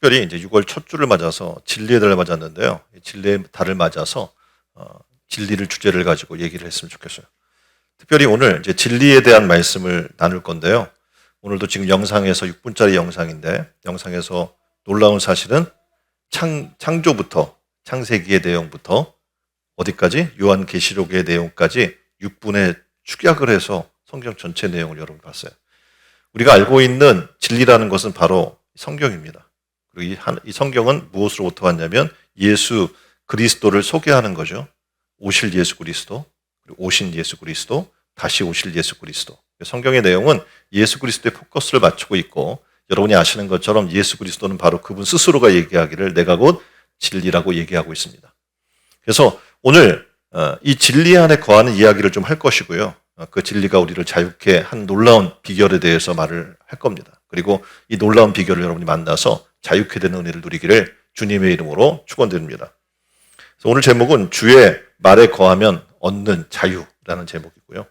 특별히 이제 6월 첫 주를 맞아서 진리의 달을 맞았는데요. 진리의 달을 맞아서 진리를 주제를 가지고 얘기를 했으면 좋겠어요. 특별히 오늘 이제 진리에 대한 말씀을 나눌 건데요. 오늘도 지금 영상에서 6분짜리 영상인데 영상에서 놀라운 사실은 창조부터 창세기의 내용부터 어디까지? 요한계시록의 내용까지 6분에 축약을 해서 성경 전체 내용을 여러분 봤어요. 우리가 알고 있는 진리라는 것은 바로 성경입니다. 그리고 이 성경은 무엇으로부터 왔냐면 예수 그리스도를 소개하는 거죠. 오실 예수 그리스도, 그리고 오신 예수 그리스도, 다시 오실 예수 그리스도. 성경의 내용은 예수 그리스도의 포커스를 맞추고 있고 여러분이 아시는 것처럼 예수 그리스도는 바로 그분 스스로가 얘기하기를 내가 곧 진리라고 얘기하고 있습니다. 그래서 오늘 이 진리 안에 거하는 이야기를 좀 할 것이고요. 그 진리가 우리를 자유케 한 놀라운 비결에 대해서 말을 할 겁니다. 그리고 이 놀라운 비결을 여러분이 만나서 자유케 되는 은혜를 누리기를 주님의 이름으로 축원드립니다. 그래서 오늘 제목은 주의 말에 거하면 얻는 자유라는 제목이고요.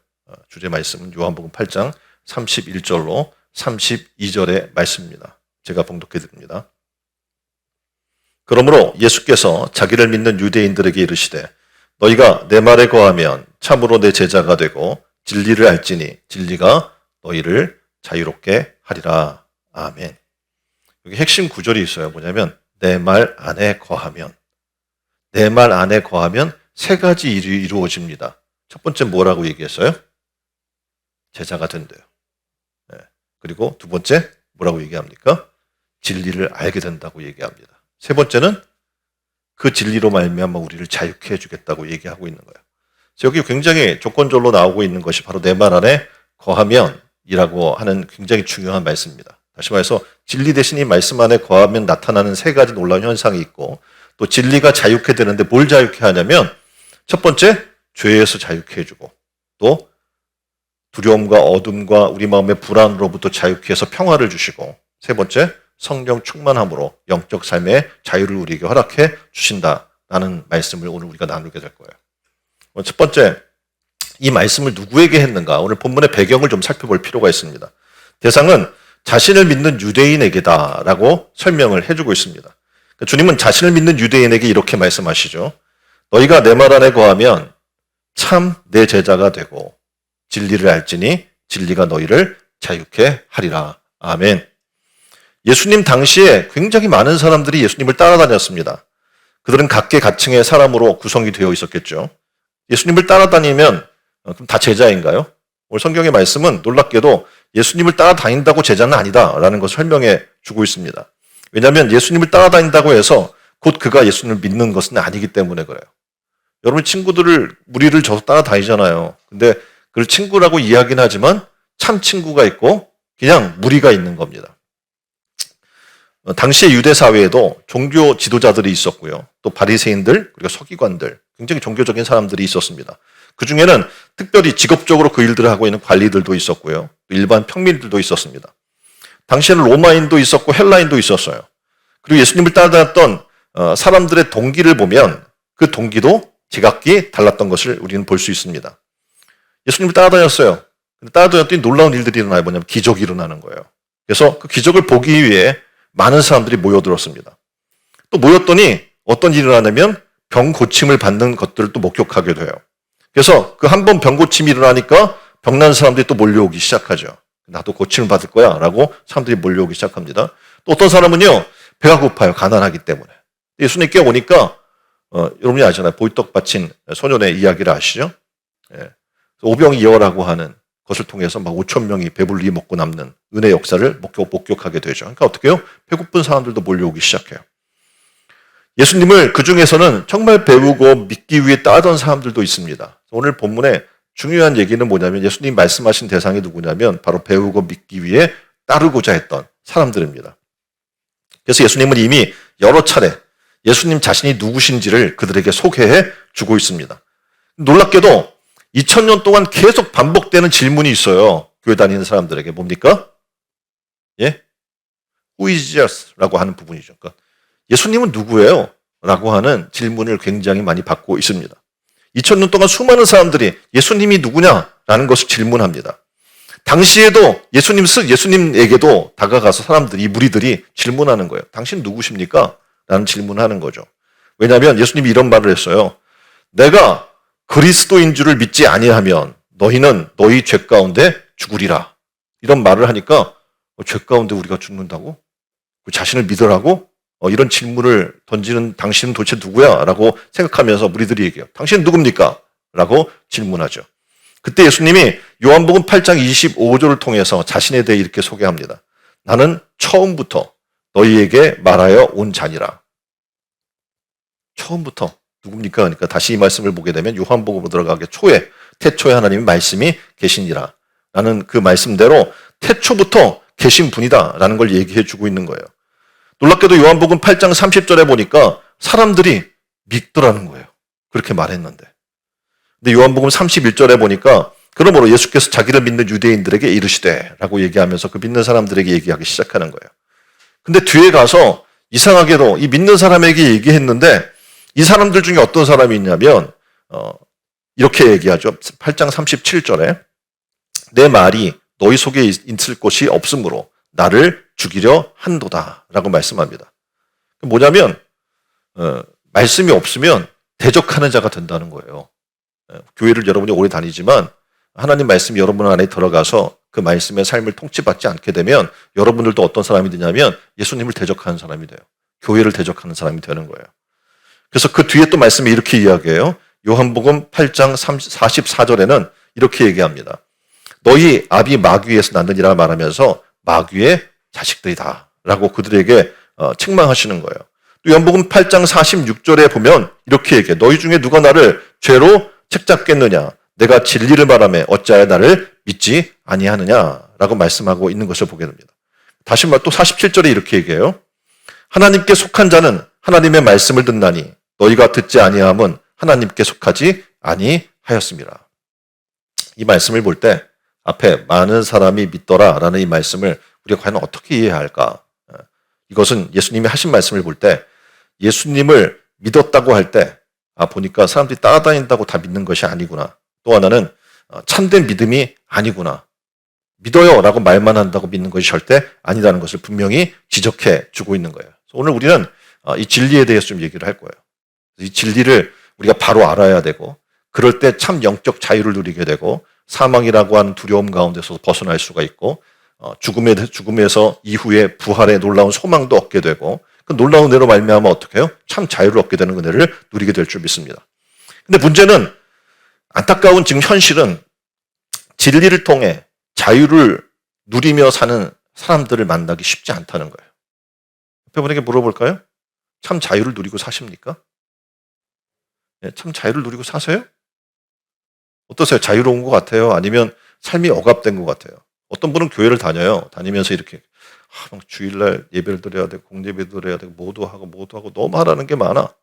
주제 말씀은 요한복음 8장 31절로 32절의 말씀입니다. 제가 봉독해 드립니다. 그러므로 예수께서 자기를 믿는 유대인들에게 이르시되 너희가 내 말에 거하면 참으로 내 제자가 되고 진리를 알지니 진리가 너희를 자유롭게 하리라. 아멘. 여기 핵심 구절이 있어요. 뭐냐면 내 말 안에 거하면, 내 말 안에 거하면 세 가지 일이 이루어집니다. 첫 번째 뭐라고 얘기했어요? 제자가 된대요. 네. 그리고 두 번째 뭐라고 얘기합니까? 진리를 알게 된다고 얘기합니다. 세 번째는 그 진리로 말미암아 우리를 자유케 해주겠다고 얘기하고 있는 거예요. 그래서 여기 굉장히 조건절로 나오고 있는 것이 바로 내 말 안에 거하면이라고 하는 굉장히 중요한 말씀입니다. 다시 말해서 진리 대신 이 말씀 안에 거하면 나타나는 세 가지 놀라운 현상이 있고 또 진리가 자유케 되는데 뭘 자유케 하냐면 첫 번째 죄에서 자유케 해주고 또 두려움과 어둠과 우리 마음의 불안으로부터 자유케 해서 평화를 주시고 세 번째 성령 충만함으로 영적 삶의 자유를 우리에게 허락해 주신다라는 말씀을 오늘 우리가 나누게 될 거예요. 첫 번째, 이 말씀을 누구에게 했는가? 오늘 본문의 배경을 좀 살펴볼 필요가 있습니다. 대상은 자신을 믿는 유대인에게다라고 설명을 해주고 있습니다. 주님은 자신을 믿는 유대인에게 이렇게 말씀하시죠. 너희가 내 말 안에 거하면 참 내 제자가 되고 진리를 알지니 진리가 너희를 자유케 하리라. 아멘. 예수님 당시에 굉장히 많은 사람들이 예수님을 따라다녔습니다. 그들은 각계각층의 사람으로 구성이 되어 있었겠죠. 예수님을 따라다니면 그럼 다 제자인가요? 오늘 성경의 말씀은 놀랍게도 예수님을 따라다닌다고 제자는 아니다라는 것을 설명해 주고 있습니다. 왜냐하면 예수님을 따라다닌다고 해서 곧 그가 예수님을 믿는 것은 아니기 때문에 그래요. 여러분 친구들을 무리를 져서 따라다니잖아요. 근데 그걸 친구라고 이야기는 하지만 참 친구가 있고 그냥 무리가 있는 겁니다. 당시의 유대 사회에도 종교 지도자들이 있었고요. 또 바리새인들 그리고 서기관들 굉장히 종교적인 사람들이 있었습니다. 그중에는 특별히 직업적으로 그 일들을 하고 있는 관리들도 있었고요. 일반 평민들도 있었습니다. 당시에는 로마인도 있었고 헬라인도 있었어요. 그리고 예수님을 따라다녔던 사람들의 동기를 보면 그 동기도 제각기 달랐던 것을 우리는 볼 수 있습니다. 예수님을 따라다녔어요. 따라다녔더니 놀라운 일들이 일어나요. 뭐냐면 기적이 일어나는 거예요. 그래서 그 기적을 보기 위해 많은 사람들이 모여들었습니다. 또 모였더니 어떤 일이 일어나냐면 병 고침을 받는 것들을 또 목격하게 돼요. 그래서 그 한 번 병 고침이 일어나니까 병난 사람들이 또 몰려오기 시작하죠. 나도 고침을 받을 거야 라고 사람들이 몰려오기 시작합니다. 또 어떤 사람은요 배가 고파요. 가난하기 때문에. 예수님께 오니까 여러분이 아시잖아요. 보이떡 바친 소년의 이야기를 아시죠? 예. 오병이어라고 하는 것을 통해서 막 5천 명이 배불리 먹고 남는 은혜 역사를 목격하게 되죠. 그러니까 어떻게 해요? 배고픈 사람들도 몰려오기 시작해요. 예수님을 그 중에서는 정말 배우고 믿기 위해 따르던 사람들도 있습니다. 오늘 본문에 중요한 얘기는 뭐냐면 예수님 말씀하신 대상이 누구냐면 바로 배우고 믿기 위해 따르고자 했던 사람들입니다. 그래서 예수님은 이미 여러 차례 예수님 자신이 누구신지를 그들에게 소개해 주고 있습니다. 놀랍게도 2000년 동안 계속 반복되는 질문이 있어요. 교회 다니는 사람들에게. 뭡니까? 예? Who is Jesus? 라고 하는 부분이죠. 그러니까 예수님은 누구예요? 라고 하는 질문을 굉장히 많이 받고 있습니다. 2000년 동안 수많은 사람들이 예수님이 누구냐? 라는 것을 질문합니다. 당시에도 예수님에게도 다가가서 사람들이, 이 무리들이 질문하는 거예요. 당신 누구십니까? 라는 질문하는 거죠. 왜냐하면 예수님이 이런 말을 했어요. 내가 그리스도인 줄을 믿지 아니하면 너희는 너희 죄 가운데 죽으리라. 이런 말을 하니까 죄 가운데 우리가 죽는다고? 자신을 믿으라고? 이런 질문을 던지는 당신은 도대체 누구야? 라고 생각하면서 무리들이 얘기해요. 당신은 누굽니까? 라고 질문하죠. 그때 예수님이 요한복음 8장 25절을 통해서 자신에 대해 이렇게 소개합니다. 나는 처음부터 너희에게 말하여 온 자니라. 처음부터 누굽니까? 그러니까 다시 이 말씀을 보게 되면 요한복음으로 들어가기 초에 태초에 하나님의 말씀이 계시니라 라는 그 말씀대로 태초부터 계신 분이다 라는 걸 얘기해 주고 있는 거예요. 놀랍게도 요한복음 8장 30절에 보니까 사람들이 믿더라는 거예요. 그렇게 말했는데. 근데 요한복음 31절에 보니까 그러므로 예수께서 자기를 믿는 유대인들에게 이르시되 라고 얘기하면서 그 믿는 사람들에게 얘기하기 시작하는 거예요. 근데 뒤에 가서 이상하게도 이 믿는 사람에게 얘기했는데 이 사람들 중에 어떤 사람이 있냐면 이렇게 얘기하죠. 8장 37절에 내 말이 너희 속에 있을 곳이 없으므로 나를 죽이려 한도다 라고 말씀합니다. 뭐냐면 말씀이 없으면 대적하는 자가 된다는 거예요. 교회를 여러분이 오래 다니지만 하나님 말씀이 여러분 안에 들어가서 그 말씀의 삶을 통치받지 않게 되면 여러분들도 어떤 사람이 되냐면 예수님을 대적하는 사람이 돼요. 교회를 대적하는 사람이 되는 거예요. 그래서 그 뒤에 또 말씀이 이렇게 이야기해요. 요한복음 8장 44절에는 이렇게 얘기합니다. 너희 아비 마귀에서 났느니라 말하면서 마귀의 자식들이다 라고 그들에게 책망하시는 거예요. 또 요한복음 8장 46절에 보면 이렇게 얘기해. 너희 중에 누가 나를 죄로 책잡겠느냐? 내가 진리를 말하며 어찌하여 나를 믿지 아니하느냐라고 말씀하고 있는 것을 보게 됩니다. 다시 말해 또 47절에 이렇게 얘기해요. 하나님께 속한 자는 하나님의 말씀을 듣나니 너희가 듣지 아니함은 하나님께 속하지 아니하였습니다. 이 말씀을 볼 때 앞에 많은 사람이 믿더라라는 이 말씀을 우리가 과연 어떻게 이해해야 할까? 이것은 예수님이 하신 말씀을 볼 때 예수님을 믿었다고 할 때 보니까 사람들이 따라다닌다고 다 믿는 것이 아니구나. 또 하나는 참된 믿음이 아니구나. 믿어요 라고 말만 한다고 믿는 것이 절대 아니라는 것을 분명히 지적해 주고 있는 거예요. 오늘 우리는 이 진리에 대해서 좀 얘기를 할 거예요. 이 진리를 우리가 바로 알아야 되고 그럴 때 참 영적 자유를 누리게 되고 사망이라고 하는 두려움 가운데서 벗어날 수가 있고 죽음에서 이후에 부활의 놀라운 소망도 얻게 되고 그 놀라운 은혜로 말미암아 어떻게 해요? 참 자유를 얻게 되는 은혜를 누리게 될 줄 믿습니다. 근데 문제는 안타까운 지금 현실은 진리를 통해 자유를 누리며 사는 사람들을 만나기 쉽지 않다는 거예요. 옆에 분에게 물어볼까요? 참 자유를 누리고 사십니까? 네, 참 자유를 누리고 사세요? 어떠세요? 자유로운 것 같아요? 아니면 삶이 억압된 것 같아요? 어떤 분은 교회를 다니면서 이렇게 주일날 예배를 드려야 되고 공예배도 드려야 되고 모두 하고 너무 하라는 게 많아.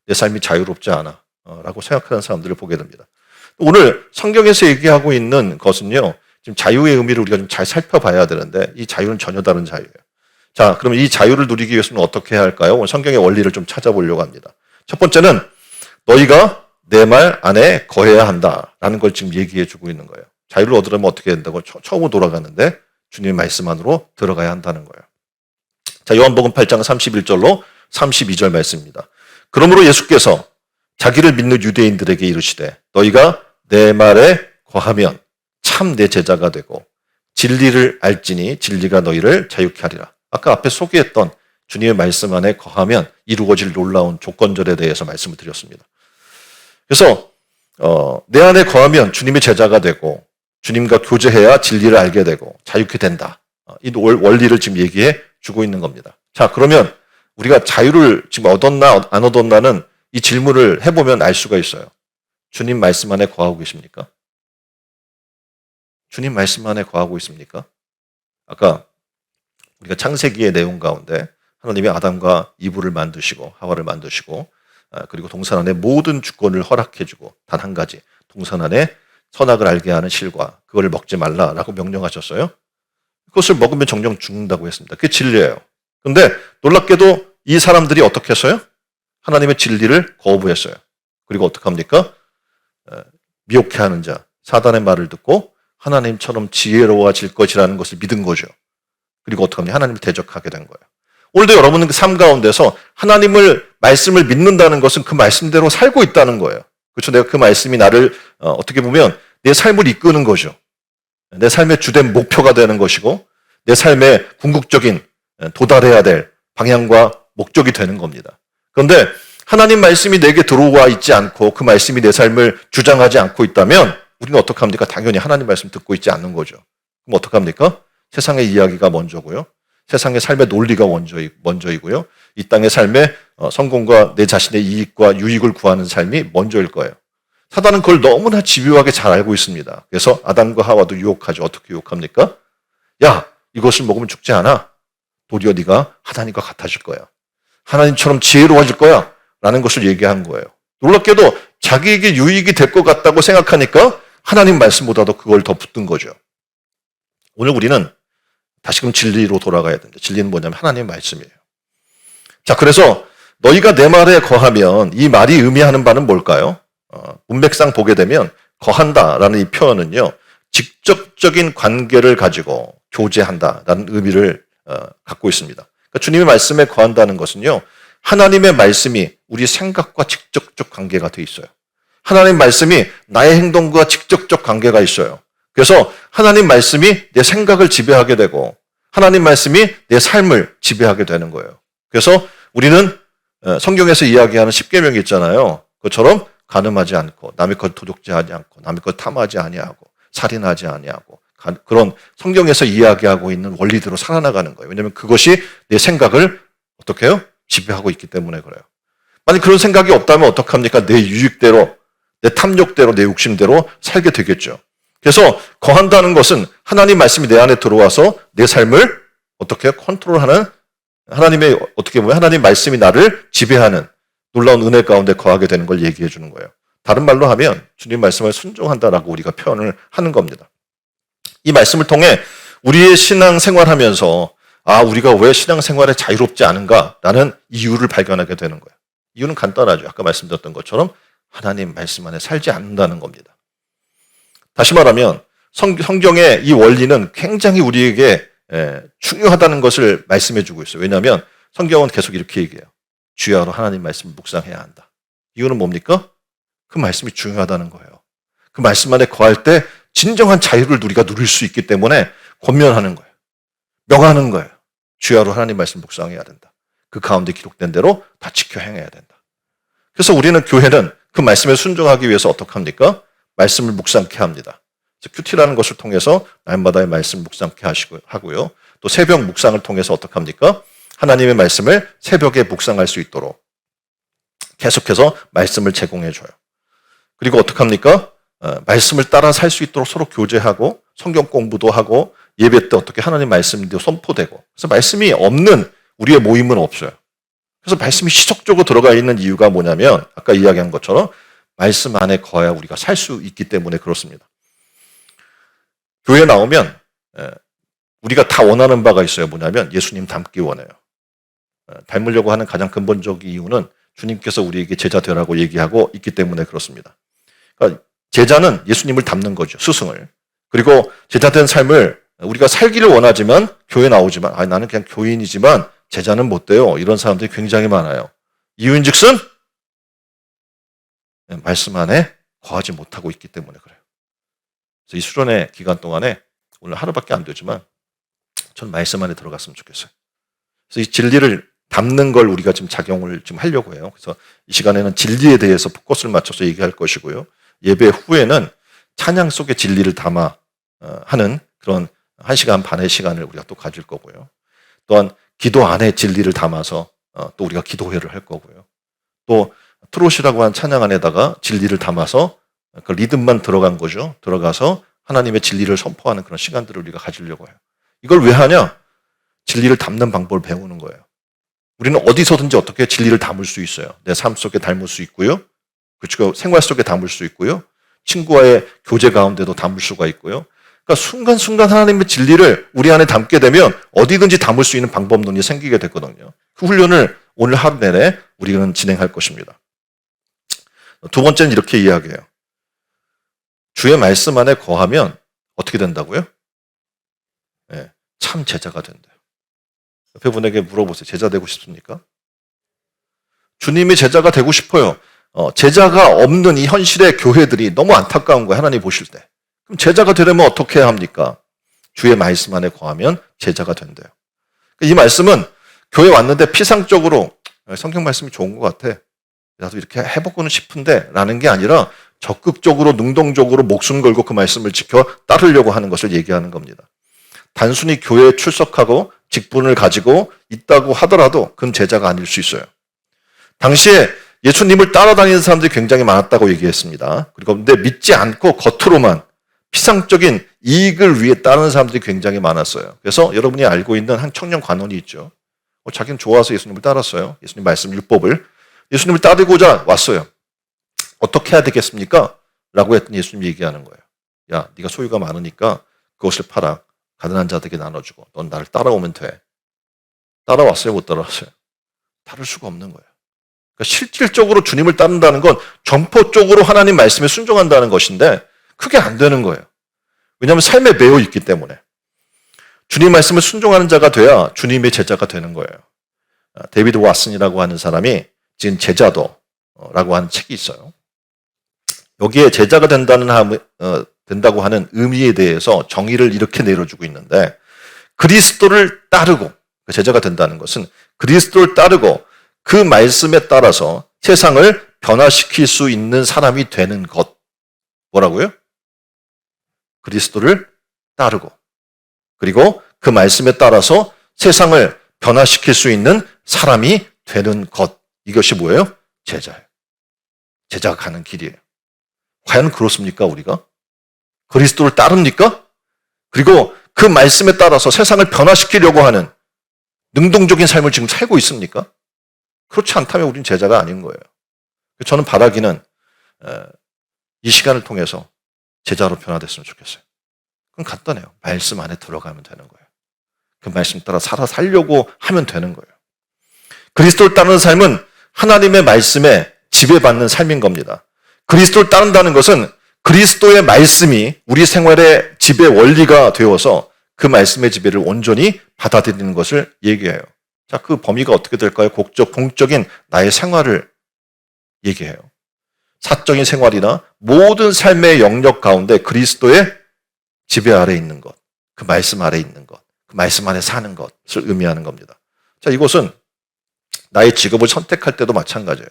내 삶이 자유롭지 않아 라고 생각하는 사람들을 보게 됩니다. 오늘 성경에서 얘기하고 있는 것은요. 지금 자유의 의미를 우리가 좀 잘 살펴봐야 되는데 이 자유는 전혀 다른 자유예요. 자, 그럼 이 자유를 누리기 위해서는 어떻게 해야 할까요? 오늘 성경의 원리를 좀 찾아보려고 합니다. 첫 번째는 너희가 내 말 안에 거해야 한다라는 걸 지금 얘기해 주고 있는 거예요. 자유를 얻으려면 어떻게 된다고? 처음으로 돌아가는데 주님의 말씀 안으로 들어가야 한다는 거예요. 자, 요한복음 8장 31절로 32절 말씀입니다. 그러므로 예수께서 자기를 믿는 유대인들에게 이르시되 너희가 내 말에 거하면 참 내 제자가 되고 진리를 알지니 진리가 너희를 자유케 하리라. 아까 앞에 소개했던 주님의 말씀 안에 거하면 이루어질 놀라운 조건절에 대해서 말씀을 드렸습니다. 그래서 내 안에 거하면 주님의 제자가 되고 주님과 교제해야 진리를 알게 되고 자유케 된다. 이 원리를 지금 얘기해 주고 있는 겁니다. 자, 그러면 우리가 자유를 지금 얻었나 안 얻었나는 이 질문을 해보면 알 수가 있어요. 주님 말씀 안에 거하고 계십니까? 주님 말씀 안에 거하고 있습니까? 아까 우리가 창세기의 내용 가운데 하나님이 아담과 이브를 만드시고 하와를 만드시고 그리고 동산 안에 모든 주권을 허락해주고 단 한 가지 동산 안에 선악을 알게 하는 실과 그걸 먹지 말라라고 명령하셨어요. 그것을 먹으면 정령 죽는다고 했습니다. 그게 진리예요. 그런데 놀랍게도 이 사람들이 어떻게 했어요? 하나님의 진리를 거부했어요. 그리고 어떻게 합니까? 미혹해 하는 자, 사단의 말을 듣고 하나님처럼 지혜로워질 것이라는 것을 믿은 거죠. 그리고 어떻게 하면 하나님을 대적하게 된 거예요. 오늘도 여러분은 그 삶 가운데서 하나님을 말씀을 믿는다는 것은 그 말씀대로 살고 있다는 거예요. 그렇죠? 내가 그 말씀이 나를 어떻게 보면 내 삶을 이끄는 거죠. 내 삶의 주된 목표가 되는 것이고 내 삶의 궁극적인 도달해야 될 방향과 목적이 되는 겁니다. 그런데 하나님 말씀이 내게 들어와 있지 않고 그 말씀이 내 삶을 주장하지 않고 있다면 우리는 어떡합니까? 당연히 하나님 말씀 듣고 있지 않는 거죠. 그럼 어떡합니까? 세상의 이야기가 먼저고요. 세상의 삶의 논리가 먼저이고요. 이 땅의 삶의 성공과 내 자신의 이익과 유익을 구하는 삶이 먼저일 거예요. 사단은 그걸 너무나 집요하게 잘 알고 있습니다. 그래서 아담과 하와도 유혹하죠. 어떻게 유혹합니까? 야, 이것을 먹으면 죽지 않아. 도리어 네가 하나님과 같아질 거야. 하나님처럼 지혜로워질 거야. 라는 것을 얘기한 거예요. 놀랍게도 자기에게 유익이 될 것 같다고 생각하니까 하나님 말씀보다도 그걸 더 붙든 거죠. 오늘 우리는 다시금 진리로 돌아가야 됩니다. 진리는 뭐냐면 하나님의 말씀이에요. 자, 그래서 너희가 내 말에 거하면 이 말이 의미하는 바는 뭘까요? 문맥상 보게 되면 거한다라는 이 표현은요. 직접적인 관계를 가지고 교제한다라는 의미를 갖고 있습니다. 그러니까 주님의 말씀에 거한다는 것은요. 하나님의 말씀이 우리 생각과 직접적 관계가 돼 있어요. 하나님 말씀이 나의 행동과 직접적 관계가 있어요. 그래서 하나님 말씀이 내 생각을 지배하게 되고 하나님 말씀이 내 삶을 지배하게 되는 거예요. 그래서 우리는 성경에서 이야기하는 10계명이 있잖아요. 그것처럼 간음하지 않고 남의 것 도둑질하지 않고 남의 것 탐하지 아니하고 살인하지 아니하고 그런 성경에서 이야기하고 있는 원리대로 살아나가는 거예요. 왜냐하면 그것이 내 생각을 어떻게 해요? 지배하고 있기 때문에 그래요. 만약 그런 생각이 없다면 어떡합니까? 내 유익대로, 내 탐욕대로, 내 욕심대로 살게 되겠죠. 그래서 거한다는 것은 하나님 말씀이 내 안에 들어와서 내 삶을 어떻게 컨트롤하는 하나님의 어떻게 보면 하나님 말씀이 나를 지배하는 놀라운 은혜 가운데 거하게 되는 걸 얘기해 주는 거예요. 다른 말로 하면 주님 말씀을 순종한다라고 우리가 표현을 하는 겁니다. 이 말씀을 통해 우리의 신앙 생활하면서 우리가 왜 신앙 생활에 자유롭지 않은가라는 이유를 발견하게 되는 거예요. 이유는 간단하죠. 아까 말씀드렸던 것처럼 하나님 말씀 안에 살지 않는다는 겁니다. 다시 말하면 성경의 이 원리는 굉장히 우리에게 중요하다는 것을 말씀해 주고 있어요. 왜냐하면 성경은 계속 이렇게 얘기해요. 주야로 하나님 말씀을 묵상해야 한다. 이유는 뭡니까? 그 말씀이 중요하다는 거예요. 그 말씀 안에 거할 때 진정한 자유를 우리가 누릴 수 있기 때문에 권면하는 거예요. 명하는 거예요. 주야로 하나님 말씀 묵상해야 된다. 그 가운데 기록된 대로 다 지켜 행해야 된다. 그래서 우리는 교회는 그 말씀에 순종하기 위해서 어떻게 합니까? 말씀을 묵상케 합니다. 큐티라는 것을 통해서 날마다의 말씀 묵상케 하고요. 또 새벽 묵상을 통해서 어떻게 합니까? 하나님의 말씀을 새벽에 묵상할 수 있도록 계속해서 말씀을 제공해 줘요. 그리고 어떻게 합니까? 말씀을 따라 살 수 있도록 서로 교제하고 성경 공부도 하고 예배 때 어떻게 하나님 말씀도 선포되고 그래서 말씀이 없는 우리의 모임은 없어요. 그래서 말씀이 시적적으로 들어가 있는 이유가 뭐냐면 아까 이야기한 것처럼 말씀 안에 거해야 우리가 살 수 있기 때문에 그렇습니다. 교회에 나오면 우리가 다 원하는 바가 있어요. 뭐냐면 예수님 닮기 원해요. 닮으려고 하는 가장 근본적인 이유는 주님께서 우리에게 제자 되라고 얘기하고 있기 때문에 그렇습니다. 그러니까 제자는 예수님을 닮는 거죠. 스승을. 그리고 제자된 삶을 우리가 살기를 원하지만 교회 나오지만 나는 그냥 교인이지만 제자는 못 돼요. 이런 사람들이 굉장히 많아요. 이유인즉슨 말씀 안에 거하지 못하고 있기 때문에 그래요. 그래서 이 수련회 기간 동안에 오늘 하루밖에 안 되지만 전 말씀 안에 들어갔으면 좋겠어요. 그래서 이 진리를 담는 걸 우리가 지금 작용을 좀 하려고 해요. 그래서 이 시간에는 진리에 대해서 포커스를 맞춰서 얘기할 것이고요. 예배 후에는 찬양 속의 진리를 담아 하는 그런 1시간 반의 시간을 우리가 또 가질 거고요. 또한 기도 안에 진리를 담아서 또 우리가 기도회를 할 거고요. 또 트롯이라고 한 찬양 안에다가 진리를 담아서 그 리듬만 들어간 거죠. 들어가서 하나님의 진리를 선포하는 그런 시간들을 우리가 가지려고 해요. 이걸 왜 하냐? 진리를 담는 방법을 배우는 거예요. 우리는 어디서든지 어떻게 진리를 담을 수 있어요. 내 삶 속에 담을 수 있고요. 그렇죠. 생활 속에 담을 수 있고요. 친구와의 교제 가운데도 담을 수가 있고요. 그러니까 순간순간 하나님의 진리를 우리 안에 담게 되면 어디든지 담을 수 있는 방법론이 생기게 됐거든요. 그 훈련을 오늘 하루 내내 우리는 진행할 것입니다. 두 번째는 이렇게 이야기해요. 주의 말씀 안에 거하면 어떻게 된다고요? 예, 참 제자가 된대요. 옆에 분에게 물어보세요. 제자 되고 싶습니까? 주님의 제자가 되고 싶어요. 제자가 없는 이 현실의 교회들이 너무 안타까운 거예요. 하나님 보실 때. 그럼 제자가 되려면 어떻게 해야 합니까? 주의 말씀 안에 거하면 제자가 된대요. 이 말씀은 교회 왔는데 피상적으로 성경 말씀이 좋은 것 같아. 나도 이렇게 해보고는 싶은데 라는 게 아니라 적극적으로 능동적으로 목숨 걸고 그 말씀을 지켜 따르려고 하는 것을 얘기하는 겁니다. 단순히 교회에 출석하고 직분을 가지고 있다고 하더라도 그건 제자가 아닐 수 있어요. 당시에 예수님을 따라다니는 사람들이 굉장히 많았다고 얘기했습니다. 그리고 근데 믿지 않고 겉으로만 피상적인 이익을 위해 따르는 사람들이 굉장히 많았어요. 그래서 여러분이 알고 있는 한 청년 관원이 있죠. 자기는 좋아서 예수님을 따랐어요. 예수님 말씀 율법을. 예수님을 따르고자 왔어요. 어떻게 해야 되겠습니까? 라고 했더니 예수님이 얘기하는 거예요. 야, 네가 소유가 많으니까 그것을 팔아. 가난한 자들에게 나눠주고 넌 나를 따라오면 돼. 따라왔어요? 못 따라왔어요? 따를 수가 없는 거예요. 그러니까 실질적으로 주님을 따른다는 건 점포적으로 하나님 말씀에 순종한다는 것인데 그게 안 되는 거예요. 왜냐하면 삶에 매여 있기 때문에. 주님 말씀을 순종하는 자가 돼야 주님의 제자가 되는 거예요. 데이비드 왓슨이라고 하는 사람이 지은 제자도라고 하는 책이 있어요. 여기에 제자가 된다고 하는 의미에 대해서 정의를 이렇게 내려주고 있는데 그리스도를 따르고 제자가 된다는 것은 그리스도를 따르고 그 말씀에 따라서 세상을 변화시킬 수 있는 사람이 되는 것. 뭐라고요? 그리스도를 따르고 그리고 그 말씀에 따라서 세상을 변화시킬 수 있는 사람이 되는 것. 이것이 뭐예요? 제자예요. 제자가 가는 길이에요. 과연 그렇습니까, 우리가? 그리스도를 따릅니까? 그리고 그 말씀에 따라서 세상을 변화시키려고 하는 능동적인 삶을 지금 살고 있습니까? 그렇지 않다면 우린 제자가 아닌 거예요. 저는 바라기는 이 시간을 통해서 제자로 변화됐으면 좋겠어요. 그건 간단해요. 말씀 안에 들어가면 되는 거예요. 그 말씀 따라 살려고 하면 되는 거예요. 그리스도를 따르는 삶은 하나님의 말씀에 지배받는 삶인 겁니다. 그리스도를 따른다는 것은 그리스도의 말씀이 우리 생활의 지배 원리가 되어서 그 말씀의 지배를 온전히 받아들이는 것을 얘기해요. 자, 그 범위가 어떻게 될까요? 공적인 나의 생활을 얘기해요. 사적인 생활이나 모든 삶의 영역 가운데 그리스도의 지배 아래 있는 것, 그 말씀 아래 있는 것, 그 말씀 안에 사는 것을 의미하는 겁니다. 자, 이것은 나의 직업을 선택할 때도 마찬가지예요.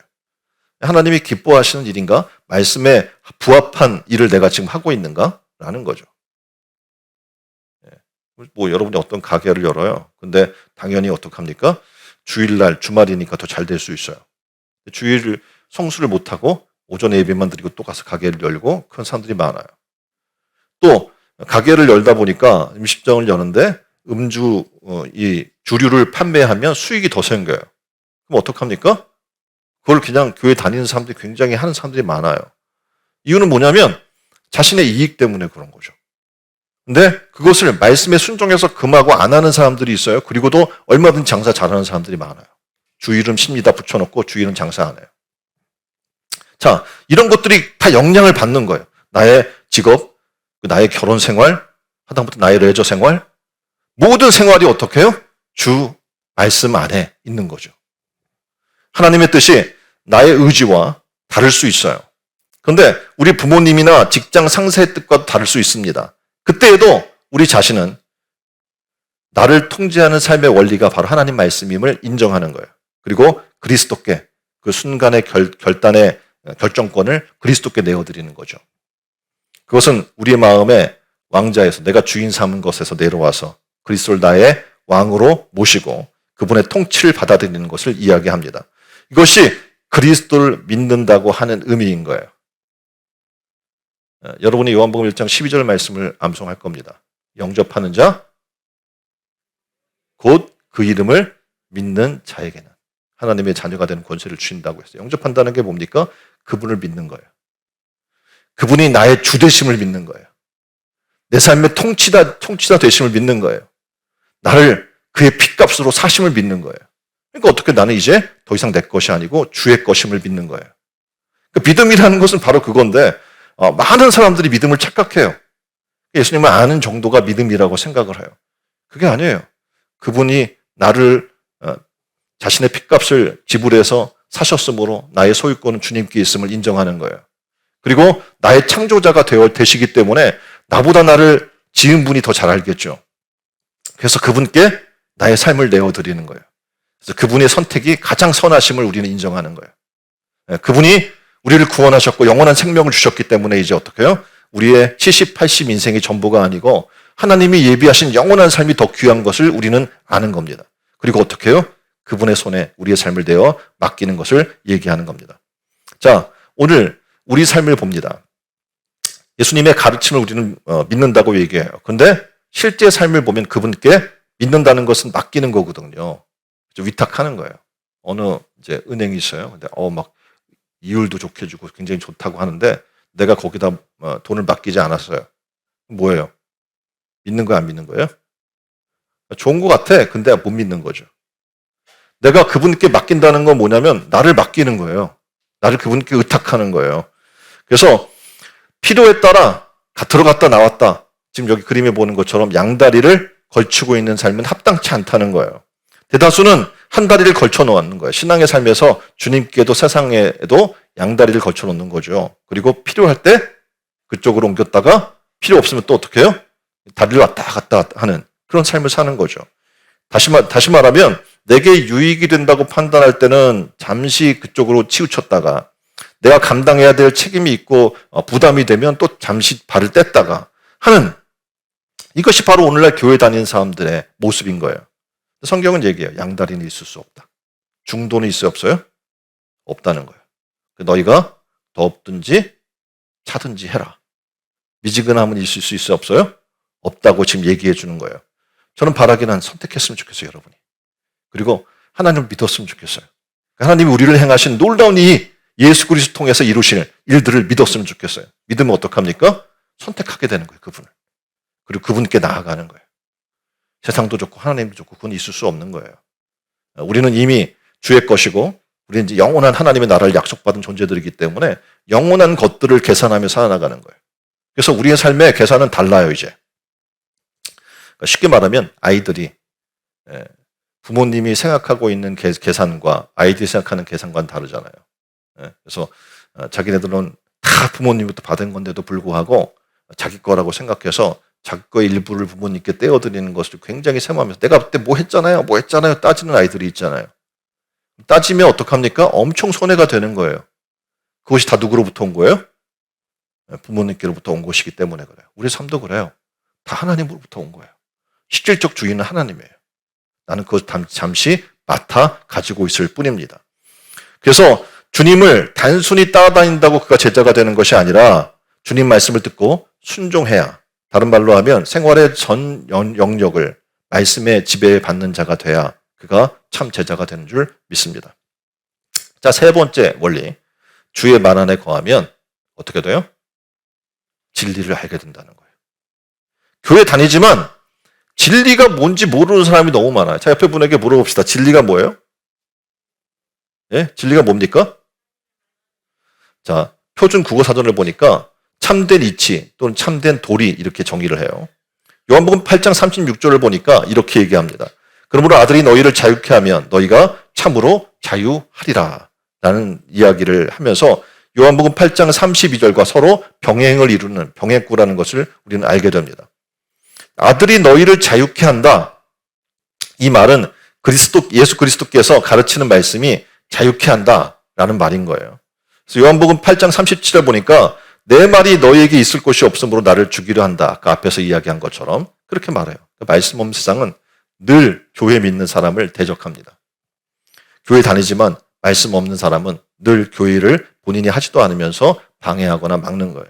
하나님이 기뻐하시는 일인가? 말씀에 부합한 일을 내가 지금 하고 있는가? 라는 거죠. 뭐 여러분이 어떤 가게를 열어요. 근데 당연히 어떡합니까? 주일날, 주말이니까 더 잘 될 수 있어요. 주일 성수를 못하고 오전에 예배만 드리고 또 가서 가게를 열고 그런 사람들이 많아요. 또 가게를 열다 보니까 음식점을 여는데 이 주류를 판매하면 수익이 더 생겨요. 그럼 어떡합니까? 그걸 그냥 교회 다니는 사람들이 굉장히 하는 사람들이 많아요. 이유는 뭐냐면 자신의 이익 때문에 그런 거죠. 근데 그것을 말씀에 순종해서 금하고 안 하는 사람들이 있어요. 그리고도 얼마든지 장사 잘하는 사람들이 많아요. 주 이름 십니다 붙여놓고 주 이름 장사 안 해요. 자, 이런 것들이 다 영향을 받는 거예요. 나의 직업, 나의 결혼 생활, 하다못해 나의 레저 생활, 모든 생활이 어떻게 해요? 주 말씀 안에 있는 거죠. 하나님의 뜻이 나의 의지와 다를 수 있어요. 그런데 우리 부모님이나 직장 상사의 뜻과도 다를 수 있습니다. 그때에도 우리 자신은 나를 통제하는 삶의 원리가 바로 하나님 말씀임을 인정하는 거예요. 그리고 그리스도께 그 순간의 결단의 결정권을 그리스도께 내어드리는 거죠. 그것은 우리의 마음에 왕자에서 내가 주인 삼은 것에서 내려와서 그리스도를 나의 왕으로 모시고 그분의 통치를 받아들이는 것을 이야기합니다. 이것이 그리스도를 믿는다고 하는 의미인 거예요. 여러분이 요한복음 1장 12절 말씀을 암송할 겁니다. 영접하는 자, 곧 그 이름을 믿는 자에게는 하나님의 자녀가 되는 권세를 주신다고 했어요. 영접한다는 게 뭡니까? 그분을 믿는 거예요. 그분이 나의 주되심을 믿는 거예요. 내 삶의 통치자 되심을 믿는 거예요. 나를 그의 핏값으로 사심을 믿는 거예요. 그러니까 어떻게 나는 이제 더 이상 내 것이 아니고 주의 것임을 믿는 거예요. 그러니까 믿음이라는 것은 바로 그건데 많은 사람들이 믿음을 착각해요. 예수님을 아는 정도가 믿음이라고 생각을 해요. 그게 아니에요. 그분이 나를 자신의 핏값을 지불해서 사셨으므로 나의 소유권은 주님께 있음을 인정하는 거예요. 그리고 나의 창조자가 되시기 때문에 나보다 나를 지은 분이 더 잘 알겠죠. 그래서 그분께 나의 삶을 내어드리는 거예요. 그래서 그분의 선택이 가장 선하심을 우리는 인정하는 거예요. 그분이 우리를 구원하셨고 영원한 생명을 주셨기 때문에 이제 어떻게 해요? 우리의 70, 80 인생이 전부가 아니고 하나님이 예비하신 영원한 삶이 더 귀한 것을 우리는 아는 겁니다. 그리고 어떻게 해요? 그분의 손에 우리의 삶을 내어 맡기는 것을 얘기하는 겁니다. 자, 오늘 우리 삶을 봅니다. 예수님의 가르침을 우리는 믿는다고 얘기해요. 근데 실제 삶을 보면 그분께 믿는다는 것은 맡기는 거거든요. 위탁하는 거예요. 어느 이제 은행이 있어요. 근데 막 이율도 좋게 주고 굉장히 좋다고 하는데 내가 거기다 돈을 맡기지 않았어요. 뭐예요? 믿는 거야, 안 믿는 거예요? 좋은 것 같아. 근데 못 믿는 거죠. 내가 그분께 맡긴다는 건 뭐냐면 나를 맡기는 거예요. 나를 그분께 의탁하는 거예요. 그래서 필요에 따라 들어갔다 나왔다. 지금 여기 그림에 보는 것처럼 양다리를 걸치고 있는 삶은 합당치 않다는 거예요. 대다수는 한 다리를 걸쳐 놓는 거예요. 신앙의 삶에서 주님께도 세상에도 양다리를 걸쳐 놓는 거죠. 그리고 필요할 때 그쪽으로 옮겼다가 필요 없으면 또 어떻게 해요? 다리를 왔다 갔다 하는 그런 삶을 사는 거죠. 다시 말하면 내게 유익이 된다고 판단할 때는 잠시 그쪽으로 치우쳤다가 내가 감당해야 될 책임이 있고 부담이 되면 또 잠시 발을 뗐다가 하는 이것이 바로 오늘날 교회 다니는 사람들의 모습인 거예요. 성경은 얘기해요. 양다리는 있을 수 없다. 중도는 있어요, 없어요? 없다는 거예요. 너희가 더 없든지 차든지 해라. 미지근함은 있을 수 있어요, 없어요? 없다고 지금 얘기해 주는 거예요. 저는 바라기는 선택했으면 좋겠어요, 여러분이. 그리고 하나님을 믿었으면 좋겠어요. 하나님이 우리를 행하신 놀라운 이 예수 그리스도 통해서 이루실 일들을 믿었으면 좋겠어요. 믿으면 어떡합니까? 선택하게 되는 거예요, 그분을. 그리고 그분께 나아가는 거예요. 세상도 좋고 하나님도 좋고 그건 있을 수 없는 거예요. 우리는 이미 주의 것이고 우리는 이제 영원한 하나님의 나라를 약속받은 존재들이기 때문에 영원한 것들을 계산하며 살아나가는 거예요. 그래서 우리의 삶의 계산은 달라요, 이제. 그러니까 쉽게 말하면 아이들이 부모님이 생각하고 있는 계산과 아이들이 생각하는 계산과는 다르잖아요. 그래서 자기네들은 다 부모님부터 받은 건데도 불구하고 자기 거라고 생각해서 자기 거의 일부를 부모님께 떼어드리는 것을 굉장히 세모하면서 내가 그때 뭐 했잖아요 따지는 아이들이 있잖아요. 따지면 어떡합니까? 엄청 손해가 되는 거예요. 그것이 다 누구로부터 온 거예요? 부모님께로부터 온 것이기 때문에 그래요. 우리 삶도 그래요. 다 하나님으로부터 온 거예요. 실질적 주인은 하나님이에요. 나는 그것 잠시 맡아 가지고 있을 뿐입니다. 그래서 주님을 단순히 따라다닌다고 그가 제자가 되는 것이 아니라 주님 말씀을 듣고 순종해야, 다른 말로 하면 생활의 전 영역을 말씀의 지배받는 자가 돼야 그가 참 제자가 되는 줄 믿습니다. 자, 세 번째 원리. 주의 말 안에 거하면 어떻게 돼요? 진리를 알게 된다는 거예요. 교회 다니지만 진리가 뭔지 모르는 사람이 너무 많아요. 자, 옆에 분에게 물어봅시다. 진리가 뭐예요? 예? 진리가 뭡니까? 자, 표준 국어 사전을 보니까 참된 이치 또는 참된 도리 이렇게 정의를 해요. 요한복음 8장 36절을 보니까 이렇게 얘기합니다. 그러므로 아들이 너희를 자유케 하면 너희가 참으로 자유하리라 라는 이야기를 하면서 요한복음 8장 32절과 서로 병행을 이루는 병행구라는 것을 우리는 알게 됩니다. 아들이 너희를 자유케 한다. 이 말은 예수 그리스도께서 가르치는 말씀이 자유케 한다라는 말인 거예요. 그래서 요한복음 8장 37절 보니까 내 말이 너희에게 있을 곳이 없으므로 나를 죽이려 한다. 아까 앞에서 이야기한 것처럼 그렇게 말해요. 말씀 없는 세상은 늘 교회 믿는 사람을 대적합니다. 교회 다니지만 말씀 없는 사람은 늘 교회를 본인이 하지도 않으면서 방해하거나 막는 거예요.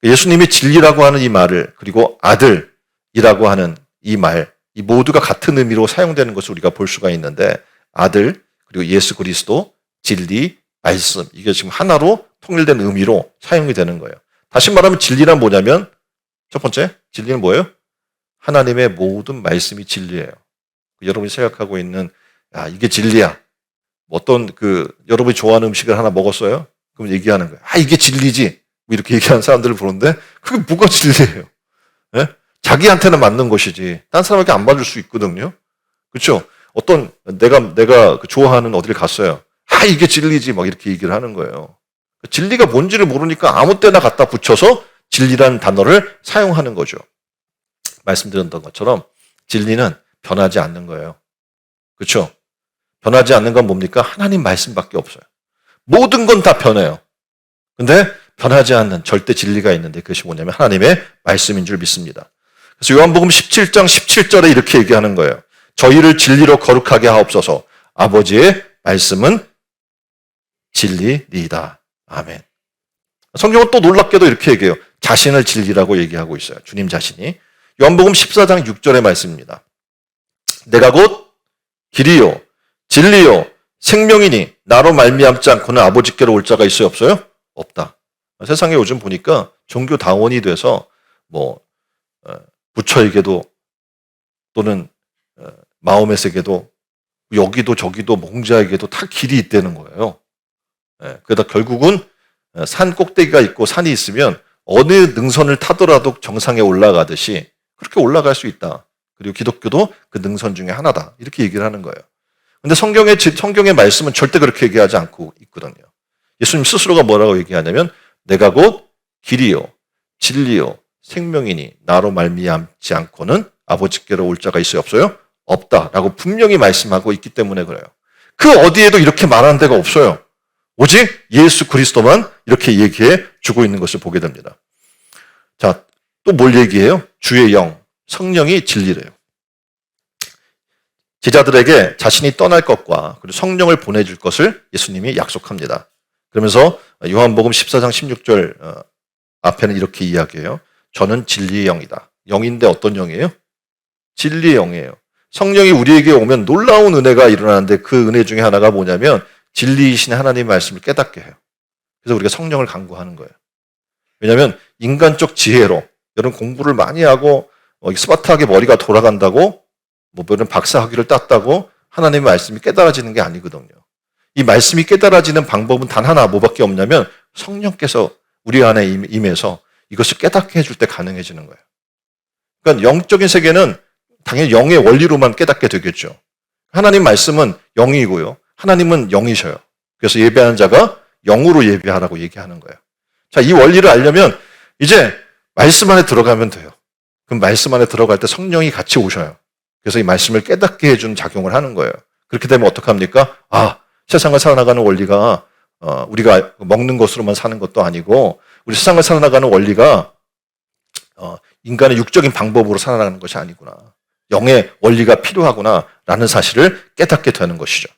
예수님이 진리라고 하는 이 말을 그리고 아들이라고 하는 이 말, 이 모두가 같은 의미로 사용되는 것을 우리가 볼 수가 있는데 아들 그리고 예수 그리스도 진리 말씀 이게 지금 하나로 통일된 의미로 사용이 되는 거예요. 다시 말하면 진리란 뭐냐면 첫 번째 진리는 뭐예요? 하나님의 모든 말씀이 진리예요. 여러분이 생각하고 있는 이게 진리야. 어떤 여러분이 좋아하는 음식을 하나 먹었어요? 그럼 얘기하는 거예요. 이게 진리지. 뭐 이렇게 얘기하는 사람들을 보는데 그게 뭐가 진리예요? 예? 자기한테는 맞는 것이지 딴 사람에게 안 맞을 수 있거든요. 그렇죠? 어떤 내가 좋아하는 어디를 갔어요. 아, 이게 진리지 막 이렇게 얘기를 하는 거예요. 진리가 뭔지를 모르니까 아무 때나 갖다 붙여서 진리라는 단어를 사용하는 거죠. 말씀드렸던 것처럼 진리는 변하지 않는 거예요. 그렇죠? 변하지 않는 건 뭡니까? 하나님 말씀밖에 없어요. 모든 건 다 변해요. 근데 변하지 않는 절대 진리가 있는데 그것이 뭐냐면 하나님의 말씀인 줄 믿습니다. 그래서 요한복음 17장 17절에 이렇게 얘기하는 거예요. 저희를 진리로 거룩하게 하옵소서. 아버지의 말씀은 진리니이다. 아멘. 성경은 또 놀랍게도 이렇게 얘기해요. 자신을 진리라고 얘기하고 있어요. 주님 자신이. 요한복음 14장 6절의 말씀입니다. 내가 곧 길이요 진리요 생명이니 나로 말미암지 않고는 아버지께로 올 자가 있어요 없어요? 없다. 세상에 요즘 보니까 종교 다원이 돼서 부처에게도 또는 마음의 세계도 여기도 저기도 몽자에게도 다 길이 있다는 거예요. 그러다 결국은 산 꼭대기가 있고 산이 있으면 어느 능선을 타더라도 정상에 올라가듯이 그렇게 올라갈 수 있다. 그리고 기독교도 그 능선 중에 하나다. 이렇게 얘기를 하는 거예요. 근데 성경의 말씀은 절대 그렇게 얘기하지 않고 있거든요. 예수님 스스로가 뭐라고 얘기하냐면 내가 곧 길이요 진리요 생명이니 나로 말미암지 않고는 아버지께로 올 자가 있어요 없어요? 없다라고 분명히 말씀하고 있기 때문에 그래요. 그 어디에도 이렇게 말하는 데가 없어요. 오직 예수 그리스도만 이렇게 얘기해 주고 있는 것을 보게 됩니다. 자, 또 뭘 얘기해요? 주의 영, 성령이 진리래요. 제자들에게 자신이 떠날 것과 그리고 성령을 보내줄 것을 예수님이 약속합니다. 그러면서 요한복음 14장 16절 앞에는 이렇게 이야기해요. 저는 진리의 영이다. 영인데 어떤 영이에요? 진리의 영이에요. 성령이 우리에게 오면 놀라운 은혜가 일어나는데 그 은혜 중에 하나가 뭐냐면 진리이신 하나님의 말씀을 깨닫게 해요. 그래서 우리가 성령을 간구하는 거예요. 왜냐하면 인간적 지혜로 여러분 공부를 많이 하고 스마트하게 머리가 돌아간다고 여러분 박사 학위를 땄다고 하나님의 말씀이 깨달아지는 게 아니거든요. 이 말씀이 깨달아지는 방법은 단 하나 뭐밖에 없냐면 성령께서 우리 안에 임해서 이것을 깨닫게 해줄 때 가능해지는 거예요. 그러니까 영적인 세계는 당연히 영의 원리로만 깨닫게 되겠죠. 하나님 말씀은 영이고요. 하나님은 영이셔요. 그래서 예배하는 자가 영으로 예배하라고 얘기하는 거예요. 자, 이 원리를 알려면 이제 말씀 안에 들어가면 돼요. 그럼 말씀 안에 들어갈 때 성령이 같이 오셔요. 그래서 이 말씀을 깨닫게 해주는 작용을 하는 거예요. 그렇게 되면 어떡합니까? 아, 세상을 살아나가는 원리가 우리가 먹는 것으로만 사는 것도 아니고 우리 세상을 살아나가는 원리가 인간의 육적인 방법으로 살아나가는 것이 아니구나. 영의 원리가 필요하구나라는 사실을 깨닫게 되는 것이죠.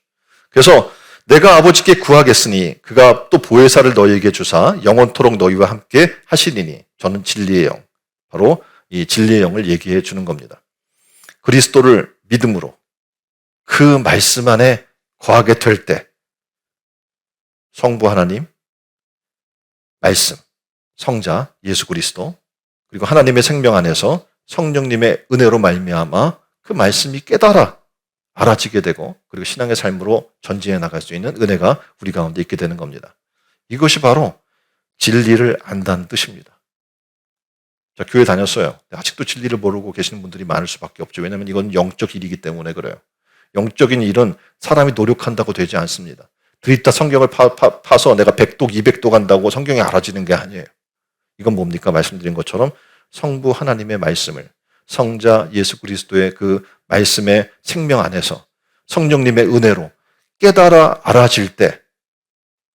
그래서 내가 아버지께 구하겠으니 그가 또 보혜사를 너희에게 주사 영원토록 너희와 함께 하시리니 저는 진리의 영, 바로 이 진리의 영을 얘기해 주는 겁니다. 그리스도를 믿음으로 그 말씀 안에 거하게 될 때 성부 하나님, 말씀, 성자 예수 그리스도 그리고 하나님의 생명 안에서 성령님의 은혜로 말미암아 그 말씀이 알아지게 되고 그리고 신앙의 삶으로 전진해 나갈 수 있는 은혜가 우리 가운데 있게 되는 겁니다. 이것이 바로 진리를 안다는 뜻입니다. 자, 교회 다녔어요. 아직도 진리를 모르고 계시는 분들이 많을 수밖에 없죠. 왜냐하면 이건 영적 일이기 때문에 그래요. 영적인 일은 사람이 노력한다고 되지 않습니다. 드립다 성경을 파서 내가 100독, 200독 한다고 성경이 알아지는 게 아니에요. 이건 뭡니까? 말씀드린 것처럼 성부 하나님의 말씀을 성자 예수 그리스도의 그 말씀의 생명 안에서 성령님의 은혜로 깨달아 알아질 때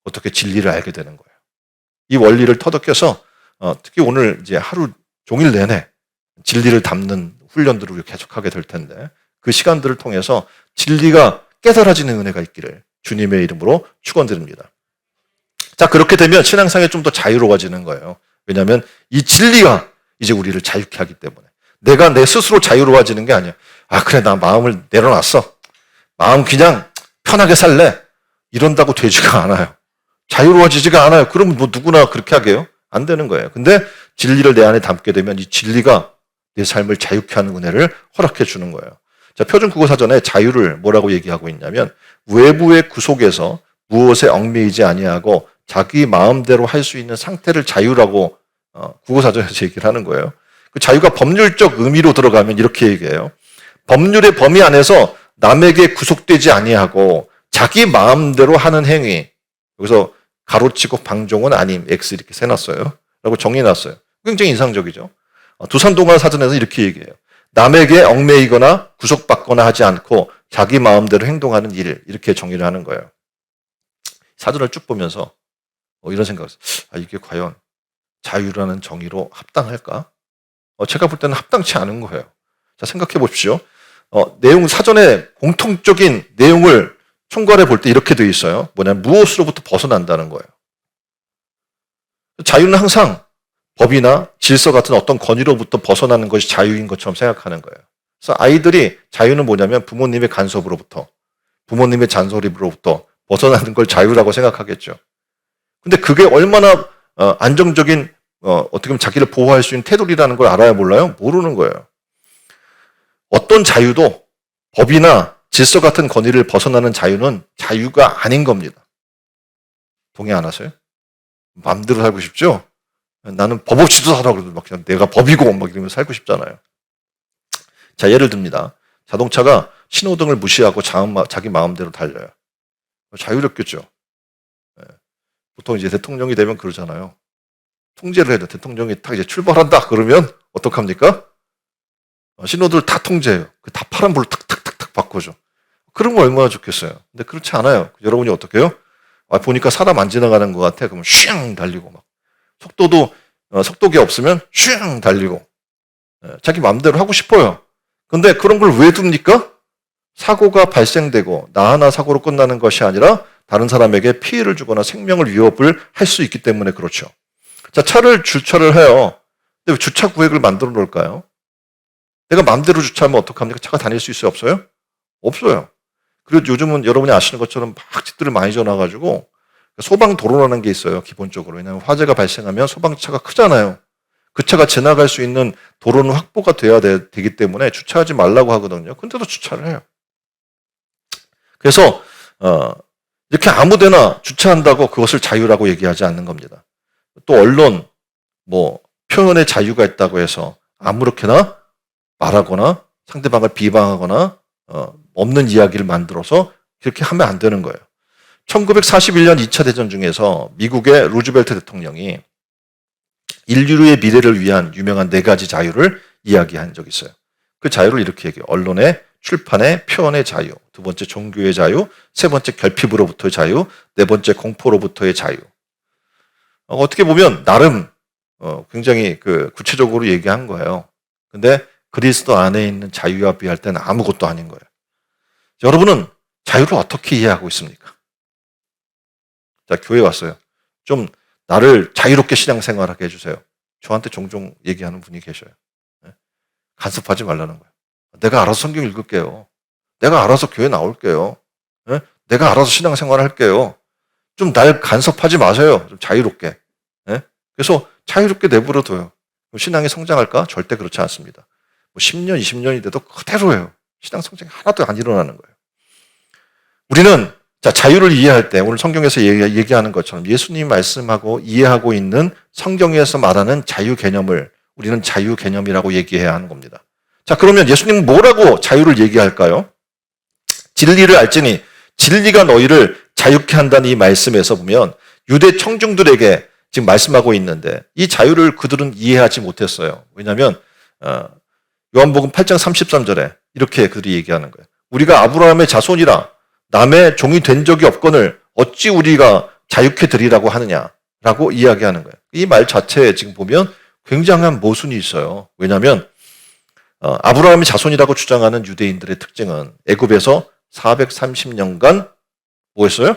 어떻게 진리를 알게 되는 거예요. 이 원리를 터득해서 특히 오늘 이제 하루 종일 내내 진리를 담는 훈련들을 우리가 계속하게 될 텐데 그 시간들을 통해서 진리가 깨달아지는 은혜가 있기를 주님의 이름으로 축원드립니다. 자, 그렇게 되면 신앙생활이 좀 더 자유로워지는 거예요. 왜냐하면 이 진리가 이제 우리를 자유케 하기 때문에 내가 내 스스로 자유로워지는 게 아니야. 아, 그래, 나 마음을 내려놨어. 마음 그냥 편하게 살래. 이런다고 되지가 않아요. 자유로워지지가 않아요. 그러면 뭐 누구나 그렇게 하게요? 안 되는 거예요. 근데 진리를 내 안에 담게 되면 이 진리가 내 삶을 자유케 하는 은혜를 허락해 주는 거예요. 자, 표준국어사전에 자유를 뭐라고 얘기하고 있냐면 외부의 구속에서 무엇에 얽매이지 아니하고 자기 마음대로 할 수 있는 상태를 자유라고 국어사전에서 얘기를 하는 거예요. 그 자유가 법률적 의미로 들어가면 이렇게 얘기해요. 법률의 범위 안에서 남에게 구속되지 아니하고 자기 마음대로 하는 행위. 여기서 가로치고 방종은 아님, X 이렇게 세놨어요. 라고 정리해놨어요. 굉장히 인상적이죠. 두산동화 사전에서 이렇게 얘기해요. 남에게 얽매이거나 구속받거나 하지 않고 자기 마음대로 행동하는 일, 이렇게 정리를 하는 거예요. 사전을 쭉 보면서 이런 생각을 했어요. 이게 과연 자유라는 정의로 합당할까? 제가 볼 때는 합당치 않은 거예요. 자, 생각해 보십시오. 내용 사전에 공통적인 내용을 총괄해 볼 때 이렇게 되어 있어요. 뭐냐면 무엇으로부터 벗어난다는 거예요. 자유는 항상 법이나 질서 같은 어떤 권위로부터 벗어나는 것이 자유인 것처럼 생각하는 거예요. 그래서 아이들이 자유는 뭐냐면 부모님의 간섭으로부터, 부모님의 잔소리로부터 벗어나는 걸 자유라고 생각하겠죠. 근데 그게 얼마나 안정적인 어떻게 보면 자기를 보호할 수 있는 태도리라는 걸 알아야 몰라요? 모르는 거예요. 어떤 자유도 법이나 질서 같은 권위를 벗어나는 자유는 자유가 아닌 겁니다. 동의 안 하세요? 마음대로 살고 싶죠? 나는 법 없이도 살아 그래도 막 그냥 내가 법이고 막 이러면서 살고 싶잖아요. 자, 예를 듭니다. 자동차가 신호등을 무시하고 자기 마음대로 달려요. 자유롭겠죠. 보통 이제 대통령이 되면 그러잖아요. 통제를 해야 돼. 대통령이 딱 이제 출발한다 그러면 어떡합니까? 신호들 다 통제해요. 다 파란 불로 탁탁탁탁 바꿔줘. 그러면 얼마나 좋겠어요. 근데 그렇지 않아요. 여러분이 어떻게 해요? 보니까 사람 안 지나가는 것 같아. 그러면 슝 달리고 막. 속도도 속도계 없으면 슝 달리고. 자기 마음대로 하고 싶어요. 근데 그런 걸 왜 둡니까? 사고가 발생되고 나 하나 사고로 끝나는 것이 아니라 다른 사람에게 피해를 주거나 생명을 위협을 할 수 있기 때문에 그렇죠. 자, 차를 주차를 해요. 근데 왜 주차 구획을 만들어 놓을까요? 내가 마음대로 주차하면 어떡합니까? 차가 다닐 수 있어요? 없어요? 없어요. 그리고 요즘은 여러분이 아시는 것처럼 막 집들을 많이 지어놔가지고 소방도로라는 게 있어요. 기본적으로. 왜냐하면 화재가 발생하면 소방차가 크잖아요. 그 차가 지나갈 수 있는 도로는 확보가 돼야 되기 때문에 주차하지 말라고 하거든요. 근데도 주차를 해요. 그래서 이렇게 아무데나 주차한다고 그것을 자유라고 얘기하지 않는 겁니다. 또 언론, 표현의 자유가 있다고 해서 아무렇게나 말하거나 상대방을 비방하거나 없는 이야기를 만들어서 그렇게 하면 안 되는 거예요. 1941년 2차 대전 중에서 미국의 루즈벨트 대통령이 인류의 미래를 위한 유명한 4가지 자유를 이야기한 적이 있어요. 그 자유를 이렇게 얘기해요. 언론의, 출판의, 표현의 자유, 2번째 종교의 자유, 3번째 결핍으로부터의 자유, 4번째 공포로부터의 자유. 어떻게 보면 나름 굉장히 구체적으로 얘기한 거예요. 근데 그리스도 안에 있는 자유와 비할 때는 아무것도 아닌 거예요. 여러분은 자유를 어떻게 이해하고 있습니까? 자, 교회 왔어요. 좀 나를 자유롭게 신앙생활하게 해주세요. 저한테 종종 얘기하는 분이 계셔요. 간섭하지 말라는 거예요. 내가 알아서 성경 읽을게요. 내가 알아서 교회 나올게요. 내가 알아서 신앙생활 할게요. 좀 날 간섭하지 마세요. 좀 자유롭게. 그래서 자유롭게 내버려둬요. 신앙이 성장할까? 절대 그렇지 않습니다. 10년, 20년이 돼도 그대로예요. 신앙 성장이 하나도 안 일어나는 거예요. 우리는 자유를 이해할 때 오늘 성경에서 얘기하는 것처럼 예수님 말씀하고 이해하고 있는 성경에서 말하는 자유 개념을 우리는 자유 개념이라고 얘기해야 하는 겁니다. 자, 그러면 예수님은 뭐라고 자유를 얘기할까요? 진리를 알지니 진리가 너희를 자유케 한다는 이 말씀에서 보면 유대 청중들에게 지금 말씀하고 있는데 이 자유를 그들은 이해하지 못했어요. 왜냐하면 요한복음 8장 33절에 이렇게 그들이 얘기하는 거예요. 우리가 아브라함의 자손이라 남의 종이 된 적이 없거늘 어찌 우리가 자유케 되리라고 하느냐라고 이야기하는 거예요. 이 말 자체에 지금 보면 굉장한 모순이 있어요. 왜냐하면 아브라함의 자손이라고 주장하는 유대인들의 특징은 애굽에서 430년간 뭐 했어요?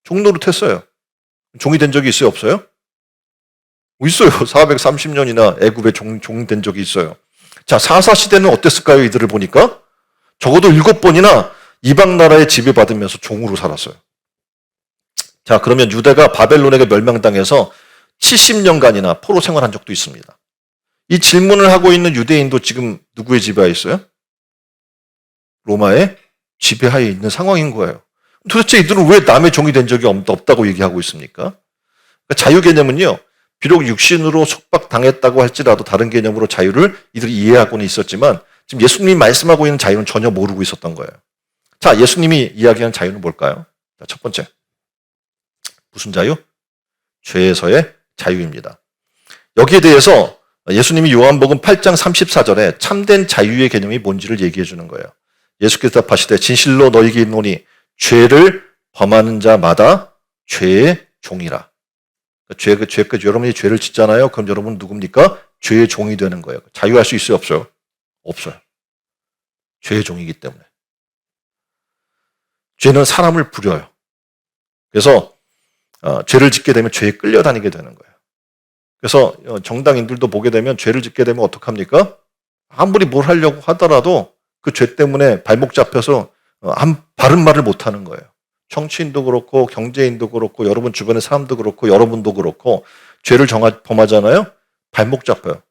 종노릇했어요. 종이 된 적이 있어요? 없어요? 있어요. 430년이나 애굽에 종 된 적이 있어요. 자, 사사시대는 어땠을까요? 이들을 보니까 적어도 7번이나 이방 나라에 지배받으면서 종으로 살았어요. 자, 그러면 유대가 바벨론에게 멸망당해서 70년간이나 포로 생활한 적도 있습니다. 이 질문을 하고 있는 유대인도 지금 누구의 지배하에 있어요? 로마의 지배하에 있는 상황인 거예요. 도대체 이들은 왜 남의 종이 된 적이 없다고 얘기하고 있습니까? 그러니까 자유 개념은요, 비록 육신으로 속박당했다고 할지라도 다른 개념으로 자유를 이들이 이해하고는 있었지만 지금 예수님이 말씀하고 있는 자유는 전혀 모르고 있었던 거예요. 자, 예수님이 이야기하는 자유는 뭘까요? 자, 첫 번째. 무슨 자유? 죄에서의 자유입니다. 여기에 대해서 예수님이 요한복음 8장 34절에 참된 자유의 개념이 뭔지를 얘기해 주는 거예요. 예수께서 답하시되 진실로 너희에게 이르노니 죄를 범하는 자마다 죄의 종이라. 여러분이 죄를 짓잖아요. 그럼 여러분은 누굽니까? 죄의 종이 되는 거예요. 자유할 수 있어요? 없어요? 없어요. 죄의 종이기 때문에. 죄는 사람을 부려요. 그래서 죄를 짓게 되면 죄에 끌려다니게 되는 거예요. 그래서 정당인들도 보게 되면 죄를 짓게 되면 어떡합니까? 아무리 뭘 하려고 하더라도 그 죄 때문에 발목 잡혀서 바른 말을 못 하는 거예요. 정치인도 그렇고 경제인도 그렇고 여러분 주변의 사람도 그렇고 여러분도 그렇고 죄를 범하잖아요. 발목 잡혀요.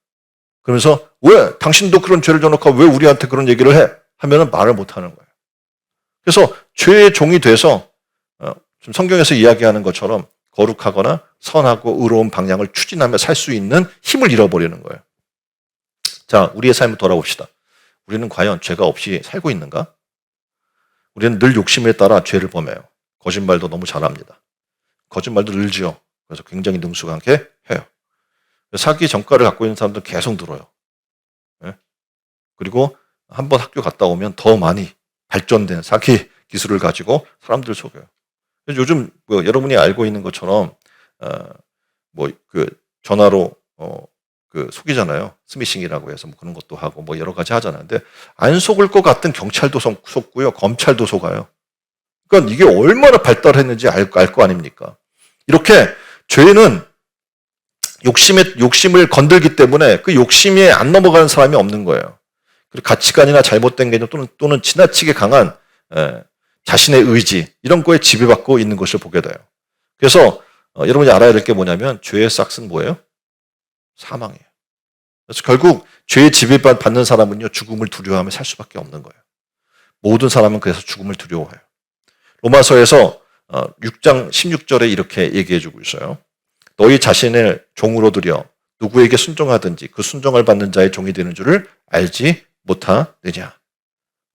그러면서 왜 당신도 그런 죄를 져놓고 왜 우리한테 그런 얘기를 해? 하면은 말을 못 하는 거예요. 그래서 죄의 종이 돼서 지금 성경에서 이야기하는 것처럼 거룩하거나 선하고 의로운 방향을 추진하며 살 수 있는 힘을 잃어버리는 거예요. 자, 우리의 삶을 돌아봅시다. 우리는 과연 죄가 없이 살고 있는가? 우리는 늘 욕심에 따라 죄를 범해요. 거짓말도 너무 잘합니다. 거짓말도 늘 지어. 그래서 굉장히 능숙하게 해요. 사기 전과를 갖고 있는 사람들 계속 늘어요. 예? 그리고 한번 학교 갔다 오면 더 많이 발전된 사기 기술을 가지고 사람들 속여요. 요즘 여러분이 알고 있는 것처럼 전화로 속이잖아요. 스미싱이라고 해서 그런 것도 하고 여러 가지 하잖아요. 근데 안 속을 것 같은 경찰도 속고요. 검찰도 속아요. 그러니까 이게 얼마나 발달했는지 알 거 아닙니까? 이렇게 죄는 욕심을 건들기 때문에 그 욕심에 안 넘어가는 사람이 없는 거예요. 그리고 가치관이나 잘못된 개념 또는 지나치게 강한 자신의 의지 이런 거에 지배받고 있는 것을 보게 돼요. 그래서 여러분이 알아야 될 게 뭐냐면 죄의 싹은 뭐예요? 사망이에요. 그래서 결국 죄의 지배받는 사람은요 죽음을 두려워하며 살 수밖에 없는 거예요. 모든 사람은 그래서 죽음을 두려워해요. 로마서에서 6장 16절에 이렇게 얘기해주고 있어요. 너희 자신을 종으로 들여 누구에게 순종하든지 그 순종을 받는 자의 종이 되는 줄을 알지 못하느냐.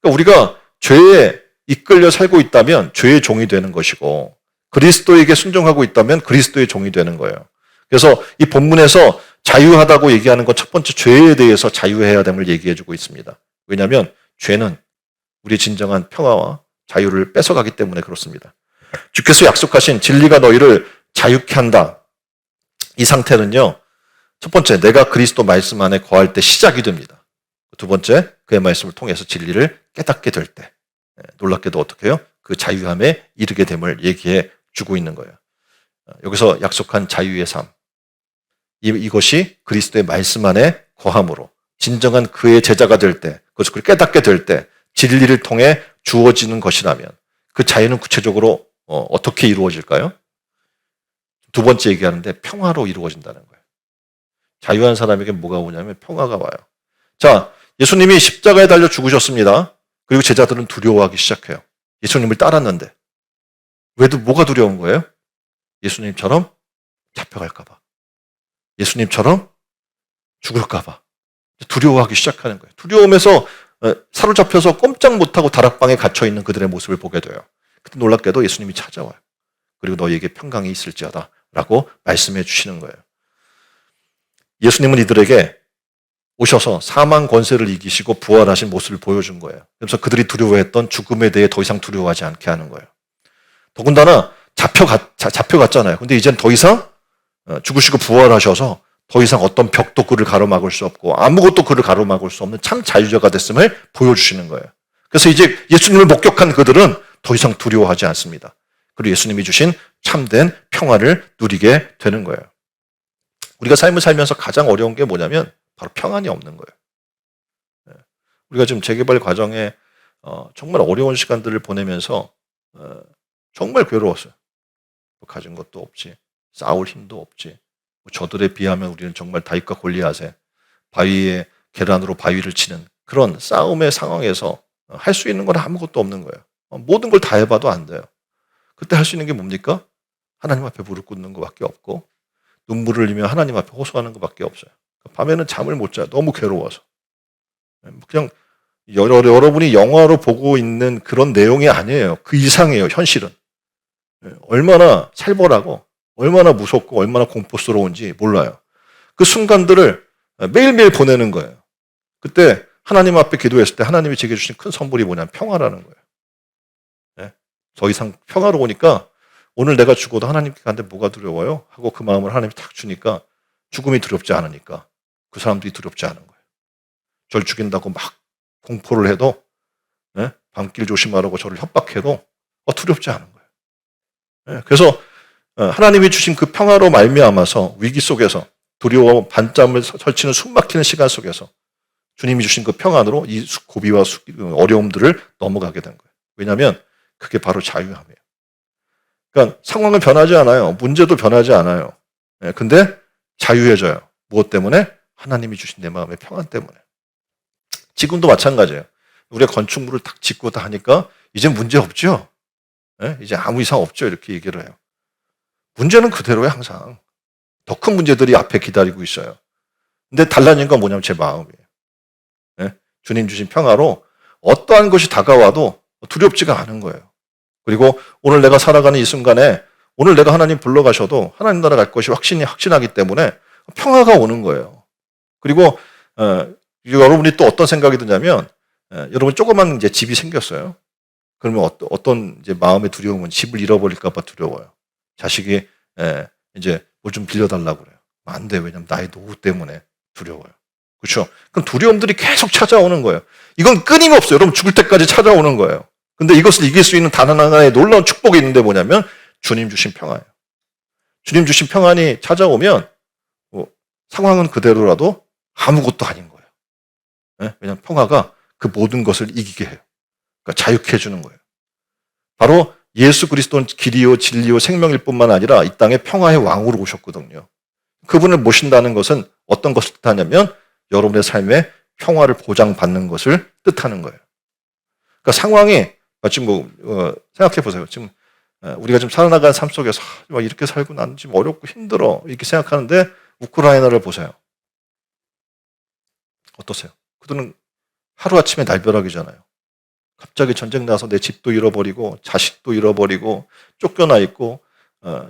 그러니까 우리가 죄에 이끌려 살고 있다면 죄의 종이 되는 것이고 그리스도에게 순종하고 있다면 그리스도의 종이 되는 거예요. 그래서 이 본문에서 자유하다고 얘기하는 건 첫 번째 죄에 대해서 자유해야 됨을 얘기해주고 있습니다. 왜냐하면 죄는 우리의 진정한 평화와 자유를 뺏어가기 때문에 그렇습니다. 주께서 약속하신 진리가 너희를 자유케 한다. 이 상태는요. 첫 번째 내가 그리스도 말씀 안에 거할 때 시작이 됩니다. 두 번째 그의 말씀을 통해서 진리를 깨닫게 될 때 놀랍게도 어떻게 해요? 그 자유함에 이르게 됨을 얘기해 주고 있는 거예요. 여기서 약속한 자유의 삶. 이것이 그리스도의 말씀 안에 거함으로 진정한 그의 제자가 될 때, 그것을 깨닫게 될 때 진리를 통해 주어지는 것이라면 그 자유는 구체적으로 어떻게 이루어질까요? 두 번째 얘기하는데 평화로 이루어진다는 거예요. 자유한 사람에게 뭐가 오냐면 평화가 와요. 자, 예수님이 십자가에 달려 죽으셨습니다. 그리고 제자들은 두려워하기 시작해요. 예수님을 따랐는데. 뭐가 두려운 거예요? 예수님처럼 잡혀갈까 봐. 예수님처럼 죽을까 봐. 두려워하기 시작하는 거예요. 두려움에서 사로잡혀서 꼼짝 못하고 다락방에 갇혀있는 그들의 모습을 보게 돼요. 그때 놀랍게도 예수님이 찾아와요. 그리고 너희에게 평강이 있을지어다 라고 말씀해 주시는 거예요. 예수님은 이들에게 오셔서 사망 권세를 이기시고 부활하신 모습을 보여준 거예요. 그래서 그들이 두려워했던 죽음에 대해 더 이상 두려워하지 않게 하는 거예요. 더군다나 잡혀갔잖아요. 근데 이제는 더 이상 죽으시고 부활하셔서 더 이상 어떤 벽도 그를 가로막을 수 없고 아무것도 그를 가로막을 수 없는 참 자유자가 됐음을 보여주시는 거예요. 그래서 이제 예수님을 목격한 그들은 더 이상 두려워하지 않습니다. 그리고 예수님이 주신 참된 평화를 누리게 되는 거예요. 우리가 삶을 살면서 가장 어려운 게 뭐냐면 바로 평안이 없는 거예요. 우리가 지금 재개발 과정에 정말 어려운 시간들을 보내면서 정말 괴로웠어요. 가진 것도 없지, 싸울 힘도 없지. 저들에 비하면 우리는 정말 다윗과 골리앗의 바위에 계란으로 바위를 치는 그런 싸움의 상황에서 할 수 있는 건 아무것도 없는 거예요. 모든 걸 다 해봐도 안 돼요. 그때 할 수 있는 게 뭡니까? 하나님 앞에 무릎 꿇는 것밖에 없고 눈물을 흘리며 하나님 앞에 호소하는 것밖에 없어요. 밤에는 잠을 못 자요. 너무 괴로워서. 그냥 여러분이 영화로 보고 있는 그런 내용이 아니에요. 그 이상이에요, 현실은. 얼마나 살벌하고 얼마나 무섭고 얼마나 공포스러운지 몰라요. 그 순간들을 매일매일 보내는 거예요. 그때 하나님 앞에 기도했을 때 하나님이 제게 주신 큰 선물이 뭐냐면 평화라는 거예요. 더 이상 평화로우니까 오늘 내가 죽어도 하나님께 간데 뭐가 두려워요? 하고 그 마음을 하나님이 탁 주니까 죽음이 두렵지 않으니까 그 사람들이 두렵지 않은 거예요. 절 죽인다고 막 공포를 해도 밤길 조심하라고 저를 협박해도 두렵지 않은 거예요. 그래서 하나님이 주신 그 평화로 말미암아서 위기 속에서 두려워 반짬을 설치는 숨막히는 시간 속에서 주님이 주신 그 평안으로 이 고비와 어려움들을 넘어가게 된 거예요. 왜냐하면 그게 바로 자유함이에요. 그러니까 상황은 변하지 않아요. 문제도 변하지 않아요. 근데 자유해져요. 무엇 때문에? 하나님이 주신 내 마음의 평안 때문에. 지금도 마찬가지예요. 우리가 건축물을 딱 짓고 다 하니까 이제 문제 없죠. 이제 아무 이상 없죠. 이렇게 얘기를 해요. 문제는 그대로예요. 항상. 더 큰 문제들이 앞에 기다리고 있어요. 근데 달라진 건 뭐냐면 제 마음이에요. 주님 주신 평화로 어떠한 것이 다가와도 두렵지가 않은 거예요. 그리고 오늘 내가 살아가는 이 순간에 오늘 내가 하나님 불러가셔도 하나님 나라 갈 것이 확신하기 때문에 평화가 오는 거예요. 그리고 여러분이 또 어떤 생각이 드냐면 여러분 조그만 이제 집이 생겼어요. 그러면 어떤 이제 마음의 두려움은 집을 잃어버릴까 봐 두려워요. 자식이 이제 뭘 좀 빌려달라고 그래요. 안 돼. 왜냐면 나의 노후 때문에 두려워요. 그렇죠? 그럼 두려움들이 계속 찾아오는 거예요. 이건 끊임없어요. 여러분 죽을 때까지 찾아오는 거예요. 근데 이것을 이길 수 있는 단 하나의 놀라운 축복이 있는데 뭐냐면 주님 주신 평화예요. 주님 주신 평안이 찾아오면 상황은 그대로라도 아무것도 아닌 거예요. 왜냐하면 평화가 그 모든 것을 이기게 해요. 그러니까 자유케 해주는 거예요. 바로 예수 그리스도는 길이요 진리요 생명일 뿐만 아니라 이 땅에 평화의 왕으로 오셨거든요. 그분을 모신다는 것은 어떤 것을 뜻하냐면 여러분의 삶에 평화를 보장받는 것을 뜻하는 거예요. 그러니까 상황이 지금 생각해 보세요. 지금 우리가 지금 살아나가는 삶 속에서 이렇게 살고 나는 지금 어렵고 힘들어 이렇게 생각하는데 우크라이나를 보세요. 어떠세요? 그들은 하루아침에 날벼락이잖아요. 갑자기 전쟁 나서 내 집도 잃어버리고 자식도 잃어버리고 쫓겨나 있고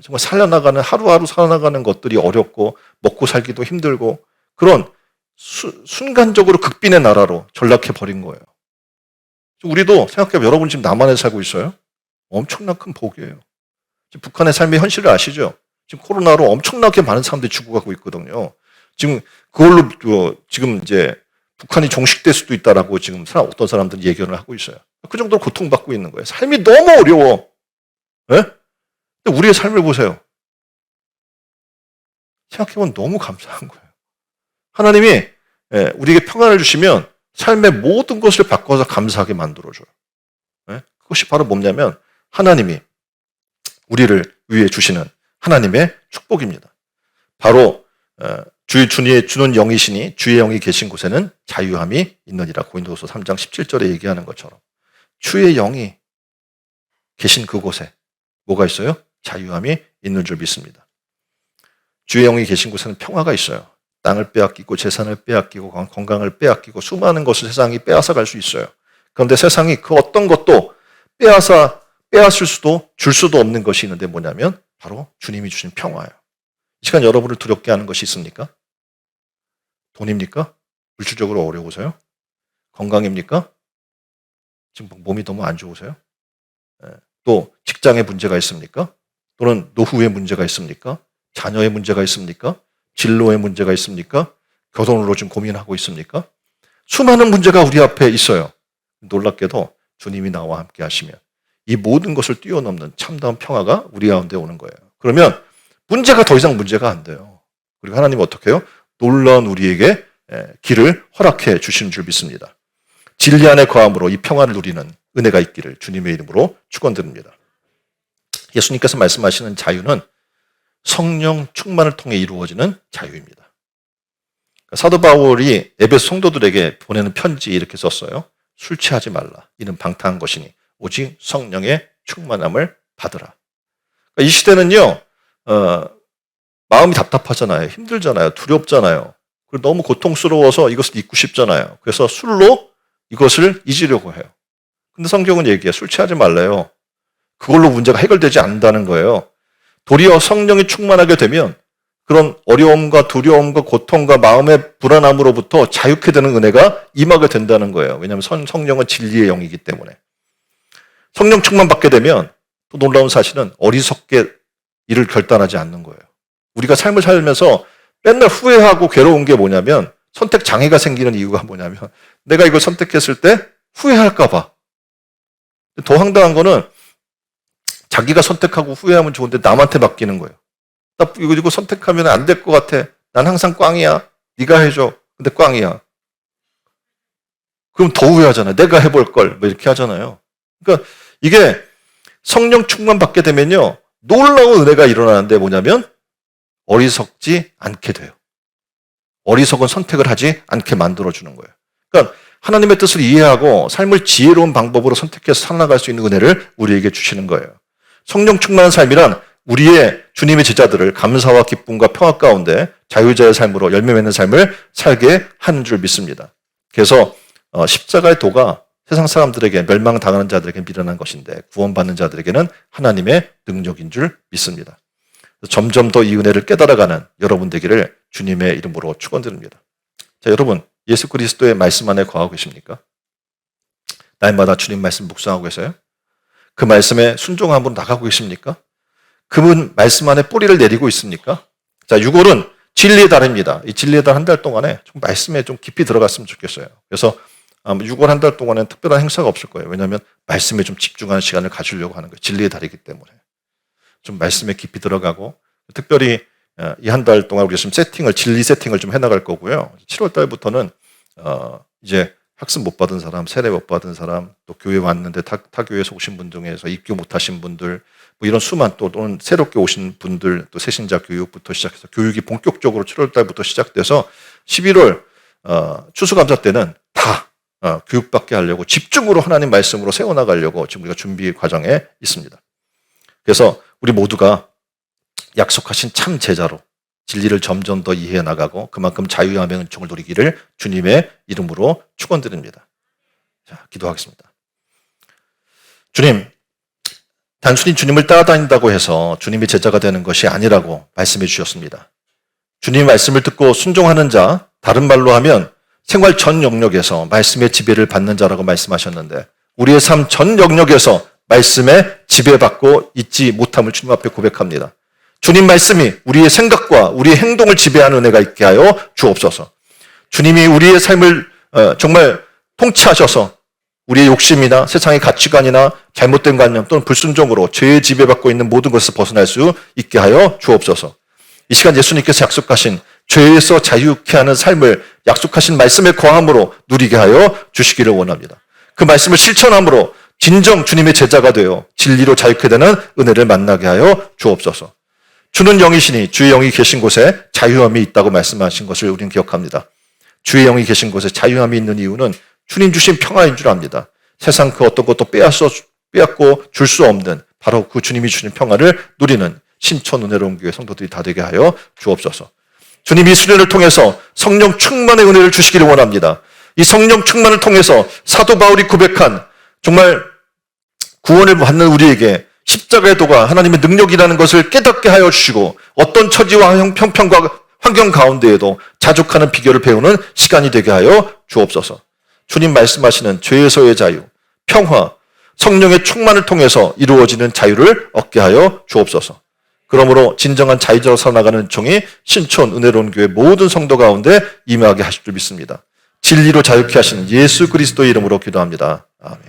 정말 살아나가는 하루하루 살아나가는 것들이 어렵고 먹고 살기도 힘들고 그런 순간적으로 극빈의 나라로 전락해 버린 거예요. 우리도 생각해보면 여러분 지금 남한에 살고 있어요. 엄청난 큰 복이에요. 지금 북한의 삶의 현실을 아시죠? 지금 코로나로 엄청나게 많은 사람들이 죽어가고 있거든요. 지금 그걸로 지금 이제 북한이 종식될 수도 있다라고 지금 어떤 사람들이 예견을 하고 있어요. 그 정도로 고통받고 있는 거예요. 삶이 너무 어려워. 근데 우리의 삶을 보세요. 생각해보면 너무 감사한 거예요. 하나님이 우리에게 평안을 주시면 삶의 모든 것을 바꿔서 감사하게 만들어줘요. 그것이 바로 뭐냐면 하나님이 우리를 위해 주시는 하나님의 축복입니다. 바로 주의 주는 영이시니 주의 영이 계신 곳에는 자유함이 있느니라. 고린도후서 3장 17절에 얘기하는 것처럼 주의 영이 계신 그곳에 뭐가 있어요? 자유함이 있는 줄 믿습니다. 주의 영이 계신 곳에는 평화가 있어요. 땅을 빼앗기고 재산을 빼앗기고 건강을 빼앗기고 수많은 것을 세상이 빼앗아 갈 수 있어요. 그런데 세상이 그 어떤 것도 빼앗을 수도 줄 수도 없는 것이 있는데 뭐냐면 바로 주님이 주신 평화예요. 이 시간 여러분을 두렵게 하는 것이 있습니까? 돈입니까? 물질적으로 어려우세요? 건강입니까? 지금 몸이 너무 안 좋으세요? 또 직장에 문제가 있습니까? 또는 노후에 문제가 있습니까? 자녀의 문제가 있습니까? 진로의 문제가 있습니까? 결혼으로 지금 고민하고 있습니까? 수많은 문제가 우리 앞에 있어요. 놀랍게도 주님이 나와 함께 하시면 이 모든 것을 뛰어넘는 참다운 평화가 우리 가운데 오는 거예요. 그러면 문제가 더 이상 문제가 안 돼요. 그리고 하나님은 어떻게 해요? 놀라운 우리에게 길을 허락해 주시는 줄 믿습니다. 진리 안에 거함으로 이 평화를 누리는 은혜가 있기를 주님의 이름으로 축원드립니다. 예수님께서 말씀하시는 자유는 성령 충만을 통해 이루어지는 자유입니다. 사도 바울이 에베소 성도들에게 보내는 편지에 이렇게 썼어요. 술 취하지 말라. 이는 방탕한 것이니 오직 성령의 충만함을 받으라. 이 시대는요, 마음이 답답하잖아요. 힘들잖아요. 두렵잖아요. 그리고 너무 고통스러워서 이것을 잊고 싶잖아요. 그래서 술로 이것을 잊으려고 해요. 근데 성경은 얘기해요. 술 취하지 말래요. 그걸로 문제가 해결되지 않는다는 거예요. 도리어 성령이 충만하게 되면 그런 어려움과 두려움과 고통과 마음의 불안함으로부터 자유케 되는 은혜가 임하게 된다는 거예요. 왜냐하면 성령은 진리의 영이기 때문에. 성령 충만 받게 되면 또 놀라운 사실은 어리석게 일을 결단하지 않는 거예요. 우리가 삶을 살면서 맨날 후회하고 괴로운 게 뭐냐면 선택 장애가 생기는 이유가 뭐냐면 내가 이걸 선택했을 때 후회할까 봐. 더 황당한 거는 자기가 선택하고 후회하면 좋은데 남한테 맡기는 거예요. 나 이거 선택하면 안 될 것 같아. 난 항상 꽝이야. 네가 해줘. 근데 꽝이야. 그럼 더 후회하잖아요. 내가 해볼 걸. 뭐 이렇게 하잖아요. 그러니까 이게 성령 충만 받게 되면요. 놀라운 은혜가 일어나는데 뭐냐면 어리석지 않게 돼요. 어리석은 선택을 하지 않게 만들어주는 거예요. 그러니까 하나님의 뜻을 이해하고 삶을 지혜로운 방법으로 선택해서 살아나갈 수 있는 은혜를 우리에게 주시는 거예요. 성령 충만한 삶이란 우리의 주님의 제자들을 감사와 기쁨과 평화 가운데 자유자의 삶으로 열매 맺는 삶을 살게 하는 줄 믿습니다. 그래서 십자가의 도가 세상 사람들에게 멸망당하는 자들에게 미련한 것인데 구원받는 자들에게는 하나님의 능력인 줄 믿습니다. 점점 더 이 은혜를 깨달아가는 여러분 되기를 주님의 이름으로 축원드립니다. 자, 여러분 예수 그리스도의 말씀 안에 거하고 계십니까? 날마다 주님 말씀 묵상하고 계세요? 그 말씀에 순종함으로 나가고 계십니까? 그분 말씀 안에 뿌리를 내리고 있습니까? 자, 6월은 진리의 달입니다. 이 진리의 달 한 달 동안에 좀 말씀에 좀 깊이 들어갔으면 좋겠어요. 그래서 6월 한 달 동안에는 특별한 행사가 없을 거예요. 왜냐하면 말씀에 좀 집중하는 시간을 가지려고 하는 거예요. 진리의 달이기 때문에. 좀 말씀에 깊이 들어가고 특별히 이 한 달 동안 우리가 좀 진리 세팅을 좀 해나갈 거고요. 7월 달부터는 이제 학습 못 받은 사람, 세례 못 받은 사람, 또 교회 왔는데 타 교회에서 오신 분 중에서 입교 못 하신 분들, 뭐 이런 수만 또는 새롭게 오신 분들, 또 새신자 교육부터 시작해서 교육이 본격적으로 7월 달부터 시작돼서 11월 추수감사 때는 다 교육받게 하려고 집중으로 하나님 말씀으로 세워나가려고 지금 우리가 준비 과정에 있습니다. 그래서 우리 모두가 약속하신 참 제자로 진리를 점점 더 이해해 나가고 그만큼 자유함의 은총을 누리기를 주님의 이름으로 축원드립니다. 자, 기도하겠습니다. 주님, 단순히 주님을 따라다닌다고 해서 주님의 제자가 되는 것이 아니라고 말씀해 주셨습니다. 주님 말씀을 듣고 순종하는 자, 다른 말로 하면 생활 전 영역에서 말씀의 지배를 받는 자라고 말씀하셨는데 우리의 삶 전 영역에서 말씀에 지배받고 있지 못함을 주님 앞에 고백합니다. 주님 말씀이 우리의 생각과 우리의 행동을 지배하는 은혜가 있게 하여 주옵소서. 주님이 우리의 삶을 정말 통치하셔서 우리의 욕심이나 세상의 가치관이나 잘못된 관념 또는 불순종으로 죄에 지배받고 있는 모든 것을 벗어날 수 있게 하여 주옵소서. 이 시간 예수님께서 약속하신 죄에서 자유케 하는 삶을 약속하신 말씀의 거함으로 누리게 하여 주시기를 원합니다. 그 말씀을 실천함으로 진정 주님의 제자가 되어 진리로 자유케 되는 은혜를 만나게 하여 주옵소서. 주는 영이시니 주의 영이 계신 곳에 자유함이 있다고 말씀하신 것을 우리는 기억합니다. 주의 영이 계신 곳에 자유함이 있는 이유는 주님 주신 평화인 줄 압니다. 세상 그 어떤 것도 빼앗고 줄 수 없는 바로 그 주님이 주신 평화를 누리는 신천 은혜로운 교회 성도들이 다 되게 하여 주옵소서. 주님이 수련을 통해서 성령 충만의 은혜를 주시기를 원합니다. 이 성령 충만을 통해서 사도 바울이 고백한 정말 구원을 받는 우리에게 십자가의 도가 하나님의 능력이라는 것을 깨닫게 하여 주시고 어떤 처지와 형편과 환경 가운데에도 자족하는 비결을 배우는 시간이 되게 하여 주옵소서. 주님 말씀하시는 죄에서의 자유, 평화, 성령의 충만을 통해서 이루어지는 자유를 얻게 하여 주옵소서. 그러므로 진정한 자유자로 살아나가는 은총이 신촌 은혜로운 교회 모든 성도 가운데 임하게 하실 줄 믿습니다. 진리로 자유케 하시는 예수 그리스도의 이름으로 기도합니다. 아멘.